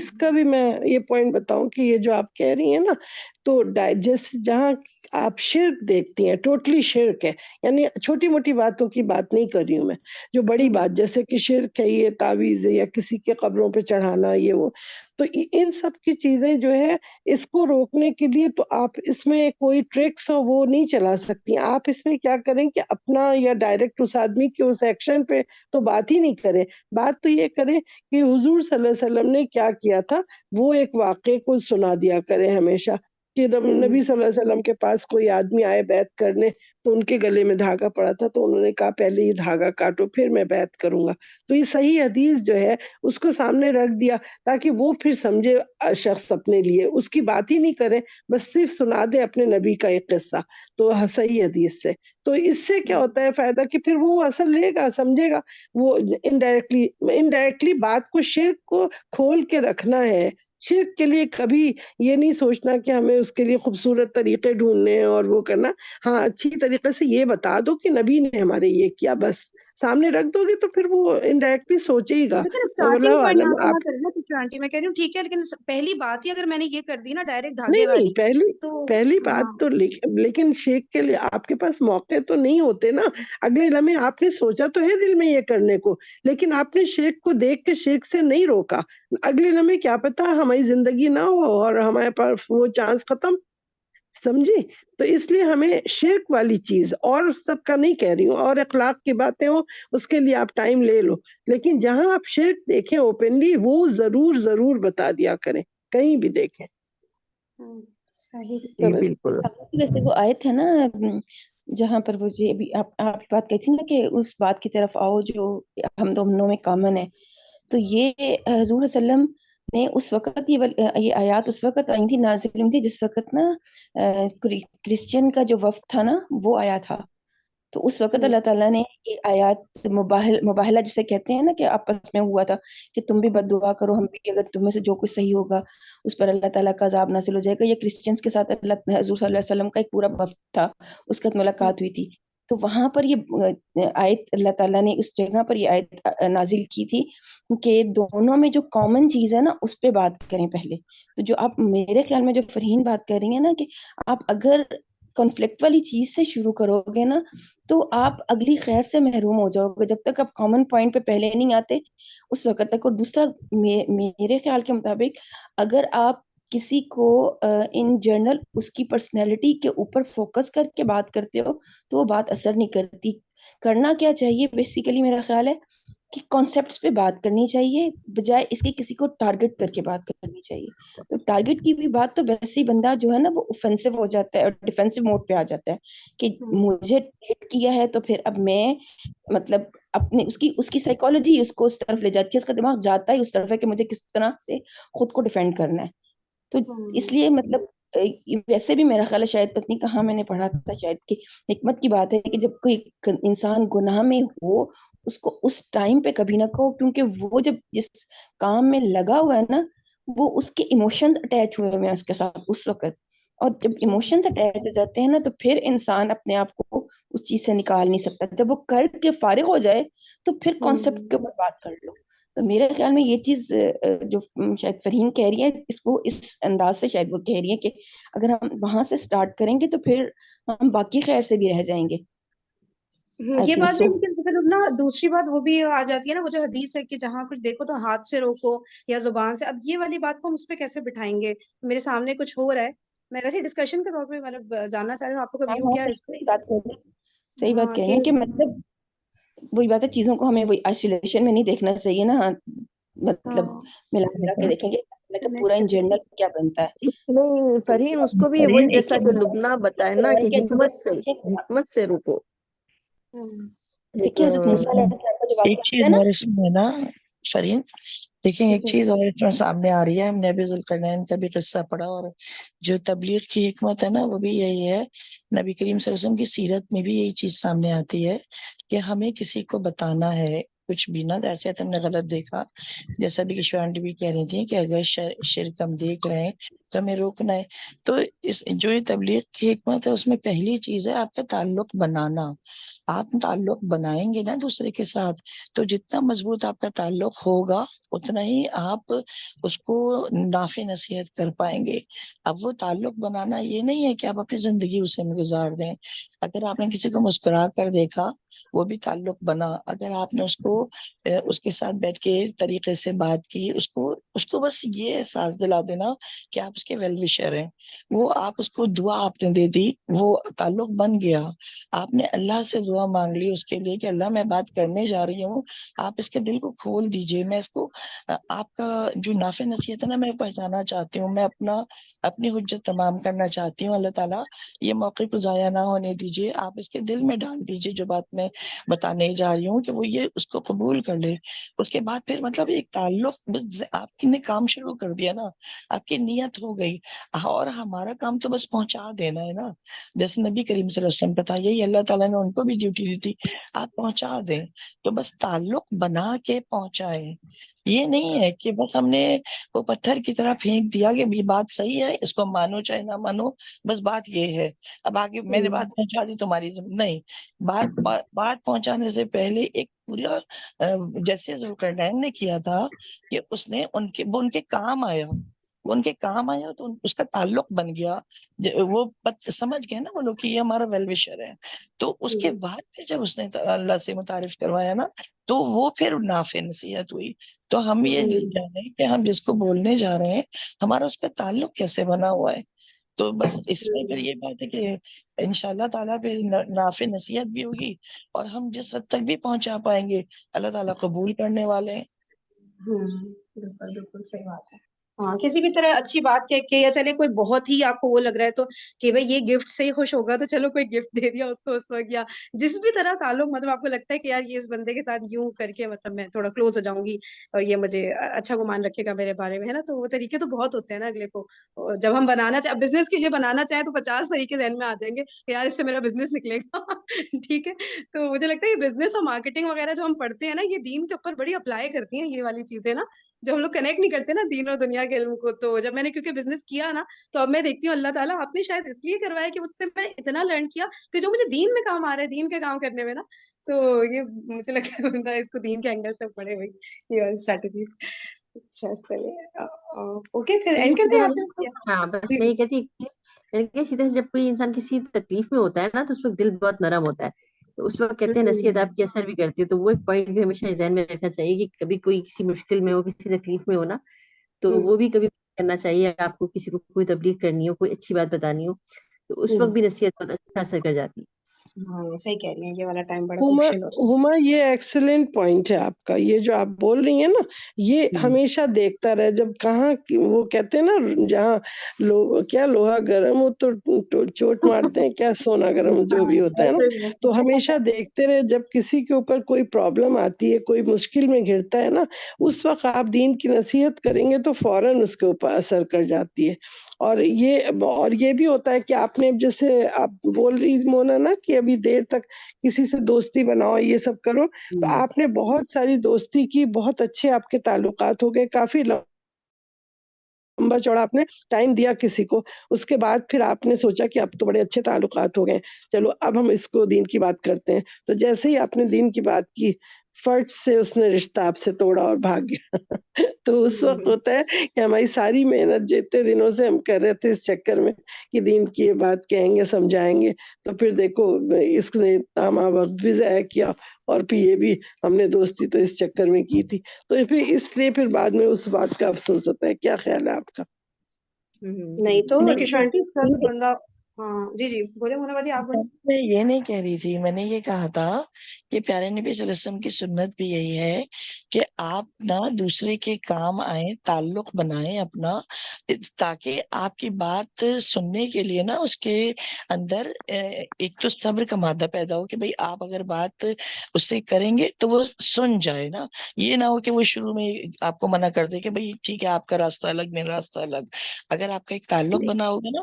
اس کا بھی میں یہ پوائنٹ بتاؤں کہ یہ جو آپ کہہ رہی ہیں نا، تو جہاں آپ شرک دیکھتی ہیں ٹوٹلی شرک ہے، یعنی چھوٹی موٹی باتوں کی بات نہیں کر رہی ہوں میں، جو بڑی بات جیسے کہ شرک ہے، یہ تعویذ ہے یا کسی کے قبروں پہ چڑھانا یہ وہ، تو ان سب کی چیزیں جو ہے اس کو روکنے کے لیے تو آپ اس میں کوئی ٹرکس ہو وہ نہیں چلا سکتی. آپ اس میں کیا کریں کہ اپنا یا ڈائریکٹ اس آدمی کے اس ایکشن پہ تو بات ہی نہیں کریں، بات تو یہ کریں کہ حضور صلی اللہ علیہ وسلم نے کیا کیا تھا، وہ ایک واقعے کو سنا دیا کریں ہمیشہ، کہ نبی صلی اللہ علیہ وسلم کے پاس کوئی آدمی آئے بیعت کرنے تو ان کے گلے میں دھاگا پڑا تھا، تو انہوں نے کہا پہلے یہ دھاگا کاٹو پھر میں بیعت کروں گا. تو یہ صحیح حدیث جو ہے اس کو سامنے رکھ دیا تاکہ وہ پھر سمجھے شخص اپنے لیے، اس کی بات ہی نہیں کرے، بس صرف سنا دے اپنے نبی کا ایک قصہ، تو صحیح حدیث سے. تو اس سے کیا ہوتا ہے فائدہ کہ پھر وہ اصل لے گا، سمجھے گا، وہ انڈائریکٹلی بات کو شرک کو کھول کے رکھنا ہے. شرک کے لیے کبھی یہ نہیں سوچنا کہ ہمیں اس کے لیے خوبصورت طریقے ڈھونڈنے ہیں اور وہ کرنا. ہاں اچھی طریقے سے یہ بتا دو کہ نبی نے ہمارے یہ کیا، بس سامنے رکھ دو گے تو پھر وہ انڈائریکٹلی سوچے ہی گا. لیکن تو اسٹارٹنگ اللہ پوائنٹ عالم یہاں سے آپ نہ کریں نا کچھ آنٹی، میں کہہ رہی ہوں ٹھیک ہے، لیکن پہلی بات ہی اگر میں نے یہ کر دی نا ڈائریکٹ دھاگے نہیں والی، تو پہلی ہاں بات تو لیکن شیخ کے لیے آپ کے پاس موقع تو نہیں ہوتے نا. اگلے لمحے آپ نے سوچا تو ہے دل میں یہ کرنے کو، لیکن آپ نے شیخ کو دیکھ کے شیخ سے نہیں روکا. اگلے لمحے کیا پتا ہماری زندگی نہ ہو اور ہمارے پاس وہ چانس ختم، سمجھی. تو اس لیے ہمیں شرک والی چیز، اور سب کا نہیں کہہ رہی ہوں، اور اخلاق کی باتیں ہوں اس کے لیے آپ ٹائم لے لو، لیکن جہاں آپ شرک دیکھیں اوپنلی وہ ضرور بتا دیا کریں، کہیں بھی دیکھیں. صحیح. جی بالکل. ویسے وہ آیت ہے نا جہاں پر وہ یہ بھی آپ بات کہی تھی نا کہ اس بات کی طرف آؤ جو ہم دونوں میں کامن ہے، تو یہ حضور صلی اللہ علیہ وسلم نے اس وقت یہ آیات اس وقت آئی تھی، نازل ہوئی تھی جس وقت نا کرسچین کا جو وفد تھا نا وہ آیا تھا. تو اس وقت اللہ تعالیٰ نے یہ آیات مباہلہ جسے کہتے ہیں نا کہ آپس میں ہوا تھا کہ تم بھی بد دعا کرو، ہم بھی، اگر تم میں سے جو کچھ صحیح ہوگا اس پر اللہ تعالیٰ کا عذاب نازل ہو جائے گا. یہ کرسچنس کے ساتھ حضور صلی اللہ علیہ وسلم کا ایک پورا وفد تھا، اس کا ملاقات ہوئی تھی. تو وہاں پر یہ آیت اللہ تعالیٰ نے اس جگہ پر یہ آیت نازل کی تھی کہ دونوں میں جو کامن چیز ہے نا اس پہ بات کریں پہلے. تو جو آپ میرے خیال میں جو فرحین بات کر رہی ہیں نا کہ آپ اگر کنفلکٹ والی چیز سے شروع کرو گے نا تو آپ اگلی خیر سے محروم ہو جاؤ گے، جب تک آپ کامن پوائنٹ پہ پہلے نہیں آتے اس وقت تک. اور دوسرا میرے خیال کے مطابق اگر آپ کسی کو ان جنرل اس کی پرسنالٹی کے اوپر فوکس کر کے بات کرتے ہو تو وہ بات اثر نہیں کرتی. کرنا کیا چاہیے بیسیکلی میرا خیال ہے کہ کانسیپٹس پہ بات کرنی چاہیے بجائے اس کے کسی کو ٹارگٹ کر کے بات کرنی چاہیے. تو ٹارگٹ کی بھی بات تو ویسے ہی بندہ جو ہے نا وہ اوفینسو ہو جاتا ہے اور ڈیفینسو موڈ پہ آ جاتا ہے کہ مجھے ہٹ کیا ہے تو پھر اب میں مطلب اپنے اس کی سائیکالوجی اس کو اس طرف لے جاتی ہے، اس کا دماغ جاتا ہی اس طرف ہے کہ مجھے کس طرح سے خود کو ڈیفینڈ کرنا ہے. تو اس لیے مطلب ویسے بھی میرا خیال ہے شاید پتہ نہیں کہاں میں نے پڑھا تھا شاید کہ حکمت کی بات ہے کہ جب کوئی انسان گناہ میں ہو اس کو اس ٹائم پہ کبھی نہ کہو، کیونکہ وہ جب جس کام میں لگا ہوا ہے نا وہ اس کے ایموشنز اٹیچ ہوئے ہوئے ہیں اس کے ساتھ اس وقت، اور جب ایموشنز اٹیچ ہو جاتے ہیں نا تو پھر انسان اپنے آپ کو اس چیز سے نکال نہیں سکتا. جب وہ کر کے فارغ ہو جائے تو پھر کانسیپٹ کے اوپر بات کر لو. تو میرے خیال میں یہ چیز جو شاید فرحین کہہ رہی ہے اس کو اس انداز سے شاید وہ کہہ رہی ہے کہ اگر ہم وہاں سے سٹارٹ کریں گے تو پھر ہم باقی خیر سے بھی رہ جائیں گے. یہ بات بھی لیکن پھر نا دوسری بات وہ بھی آ جاتی ہے نا، وہ جو حدیث ہے کہ جہاں کچھ دیکھو تو ہاتھ سے روکو یا زبان سے. اب یہ والی بات کو ہم اس پہ کیسے بٹھائیں گے؟ میرے سامنے کچھ ہو رہا ہے، میں ویسے ڈسکشن کے طور پہ مطلب جاننا چاہ رہی ہوں آپ کا ویو کیا ہے اس پہ. صحیح بات کہہ رہی ہیں کہ مطلب وہی بات ہے، چیزوں کو ہمیں وہی آئسولیشن میں نہیں دیکھنا چاہیے نا، مطلب ملا کے دیکھیں گے پورا ان جنرل کیا بنتا ہے. نہیں فرحین، اس کو بھی وہی جیسا کہ لبنہ بتائے نا کہ حکمت سے رکو. دیکھیں حضرت موسیٰ علیہ السلام کا جو واقعہ ایک چیز اور اس میں نا فرین دیکھیں، ایک چیز اور اس میں سامنے آ رہی ہے. ہم نے ابھی ذوالقرنین کا بھی قصہ پڑھا، اور جو تبلیغ کی حکمت ہے نا وہ بھی یہی ہے. نبی کریم صلی اللہ علیہ وسلم کی سیرت میں بھی یہی چیز سامنے آتی ہے کہ ہمیں کسی کو بتانا ہے کچھ بھی نہ ایسے ہم نے غلط دیکھا، جیسا بھی کشور آنٹی بھی کہہ رہی تھی کہ اگر شرک ہم دیکھ رہے ہیں تو ہمیں روکنا ہے. تو اس جو یہ تبلیغ کی حکمت ہے اس میں پہلی چیز ہے آپ کا تعلق بنانا. آپ تعلق بنائیں گے نا دوسرے کے ساتھ تو جتنا مضبوط آپ کا تعلق ہوگا اتنا ہی آپ اس کو نافع نصیحت کر پائیں گے. اب وہ تعلق بنانا یہ نہیں ہے کہ آپ اپنی زندگی اسے میں گزار دیں. اگر آپ نے کسی کو مسکرا کر دیکھا وہ بھی تعلق بنا. اگر آپ نے اس کے ساتھ بیٹھ کے طریقے سے بات کی اس کو بس یہ احساس دلا دینا کہ آپ اس کے ویل وشر ہیں. وہ آپ اس کو دعا آپ نے دے دی, وہ تعلق بن گیا. آپ نے اللہ سے دعا مانگ لی اس کے لیے کہ اللہ میں بات کرنے جا رہی ہوں, آپ اس کے دل کو کھول دیجئے. میں اس کو آپ کا جو نافع نصیحت ہے نا میں پہچانا چاہتی ہوں, میں اپنی حجت تمام کرنا چاہتی ہوں. اللہ تعالیٰ یہ موقع کو ضائع نہ ہونے دیجئے. آپ اس کے دل میں ڈال دیجئے جو بات میں بتانے جا رہی ہوں کہ وہ یہ اس کو قبول کر لے. اس کے بعد پھر مطلب ایک تعلق بس آپ نے کام شروع کر دیا نا, آپ کی نیت ہو گئی اور ہمارا کام تو بس پہنچا دینا ہے نا. جیسے نبی کریم صلی اللہ علیہ وسلم پتا یہی اللہ تعالیٰ نے ان کو بھی ڈیوٹی دی تھی, آپ پہنچا دیں. تو بس تعلق بنا کے پہنچائیں. یہ نہیں ہے کہ بس ہم نے وہ پتھر کی طرح پھینک دیا کہ یہ بات صحیح ہے اس کو مانو چاہے نہ مانو, بس بات یہ ہے. اب آگے میں نے بات پہنچا دی تمہاری نہیں, بات پہنچانے سے پہلے ایک پورا جیسے ذوالقرنین نے کیا تھا کہ اس نے ان کے کام آیا, وہ ان کے کام آیا تو اس کا تعلق بن گیا. وہ سمجھ گئے نا وہ لوگ کہ یہ ہمارا ویل وشر ہے. تو اس کے بعد پھر جب اس نے اللہ سے متعارف کروایا نا تو وہ پھر نافع نصیحت ہوئی. تو ہم یہ جانیں کہ ہم جس کو بولنے جا رہے ہیں ہمارا اس کا تعلق کیسے بنا ہوا ہے. تو بس اس میں پھر یہ بات ہے کہ انشاءاللہ تعالیٰ پھر نافع نصیحت بھی ہوگی اور ہم جس حد تک بھی پہنچا پائیں گے اللہ تعالیٰ قبول کرنے والے ہیں. بالکل بالکل صحیح بات ہے. ہاں کسی بھی طرح اچھی بات کہہ کے یا چلے کوئی بہت ہی آپ کو وہ لگ رہا ہے تو کہ بھائی یہ گفٹ سے ہی خوش ہوگا تو چلو کوئی گفٹ دے دیا اس کو اس وقت, یا جس بھی طرح تعلق مطلب آپ کو لگتا ہے کہ یار یہ اس بندے کے ساتھ یوں کر کے مطلب میں تھوڑا کلوز ہو جاؤں گی اور یہ مجھے اچھا گمان رکھے گا میرے بارے میں, ہے نا. تو وہ طریقے تو بہت ہوتے ہیں نا اگلے کو. جب ہم بنانا چاہیں بزنس کے لیے بنانا چاہیں تو 50 طریقے ذہن میں آ جائیں گے کہ یار اس سے میرا بزنس نکلے گا. ٹھیک ہے, تو مجھے لگتا ہے یہ بزنس اور مارکیٹنگ وغیرہ جو ہم پڑھتے ہیں نا یہ دین کے اوپر بڑی اپلائی کرتی ہیں یہ والی چیزیں نا, جو ہم لوگ کنیکٹ نہیں کرتے نا دین اور دنیا کے علم کو. تو جب میں نے کیونکہ بزنس کیا نا تو اب میں دیکھتی ہوں اللہ تعالیٰ آپ نے شاید اس لیے کروایا کہ اس سے میں اتنا لرن کیا کہ جو مجھے دین میں کام آ رہا ہے دین کے کام کرنے میں نا. تو یہ مجھے لگتا ہے بندہ اس کو دین کے اینگل سے پڑھے ہوئی یہ والی اسٹریٹجیز. اچھا چلیے اوکے پھر اینڈ کرتے ہیں آپ. ہاں بس میں یہ کہتی ہوں کہ سیدھا جب کوئی انسان کسی تکلیف میں ہوتا ہے نا تو اس وقت دل بہت نرم ہوتا ہے. تو اس وقت کہتے ہیں نصیحت آپ کی اثر بھی کرتی ہے. تو وہ ایک پوائنٹ بھی ہمیشہ ذہن میں رکھنا چاہیے کہ کبھی کوئی کسی مشکل میں ہو کسی تکلیف میں ہو نا تو وہ بھی کبھی کرنا چاہیے. آپ کو کسی کو کوئی تبلیغ کرنی ہو کوئی اچھی بات بتانی ہو تو اس وقت بھی نصیحت بہت اچھا اثر کر جاتی ہے. ہاں صحیح کہہ رہی ہیں یہ والا ٹائم بڑا ہما کروشل ہوتا ہما یہ ایکسلنٹ پوائنٹ ہے آپ کا, یہ جو آپ بول رہی ہیں نا یہ ہمیشہ دیکھتا رہے. جب کہاں وہ کہتے ہیں نا جہاں کیا لوہا گرم ہو تو چوٹ مارتے ہیں, کیا سونا گرم جو بھی ہوتا ہے نا. تو ہمیشہ دیکھتے رہے جب کسی کے اوپر کوئی پرابلم آتی ہے کوئی مشکل میں گھرتا ہے نا اس وقت آپ دین کی نصیحت کریں گے تو فوراً اس کے اوپر اثر کر جاتی ہے. اور یہ بھی ہوتا ہے کہ آپ نے جیسے آپ بول رہی مونا نا کہ ابھی دیر تک کسی سے دوستی بناؤ یہ سب کرو, تو آپ نے بہت ساری دوستی کی, بہت اچھے آپ کے تعلقات ہو گئے, کافی لمبا چوڑا آپ نے ٹائم دیا کسی کو. اس کے بعد پھر آپ نے سوچا کہ اب تو بڑے اچھے تعلقات ہو گئے, چلو اب ہم اس کو دین کی بات کرتے ہیں. تو جیسے ہی آپ نے دین کی بات کی فرٹ سے اس نے رشتہ آپ سے توڑا اور بھاگ گیا. تو اس وقت ہوتا ہے کہ ہماری ساری محنت جتنے دنوں سے ہم کر رہے تھے اس چکر میں کہ دین کی یہ بات کہیں گے سمجھائیں گے, تو پھر دیکھو اس نے اتنا وقت بھی ضائع کیا اور پھر یہ بھی ہم نے دوستی تو اس چکر میں کی تھی. تو پھر اس لیے پھر بعد میں اس بات کا افسوس ہوتا ہے. کیا خیال ہے آپ کا؟ نہیں تو کشانٹی اس کا تو بندہ. ہاں جی جی بولے مونا باجی آپ بولے. میں یہ نہیں کہہ رہی تھی, میں نے یہ کہا تھا کہ پیارے نبی صلی اللہ علیہ وسلم کی سنت بھی یہی ہے کہ آپ نہ دوسرے کے کام آئیں, تعلق بنائیں اپنا, تاکہ آپ کی بات سننے کے لیے نا اس کے اندر ایک تو صبر کا مادہ پیدا ہو کہ بھئی آپ اگر بات اس سے کریں گے تو وہ سن جائے نا. یہ نہ ہو کہ وہ شروع میں آپ کو منع کر دے کہ بھئی ٹھیک ہے آپ کا راستہ الگ میرا راستہ الگ. اگر آپ کا ایک تعلق بنا ہوگا نا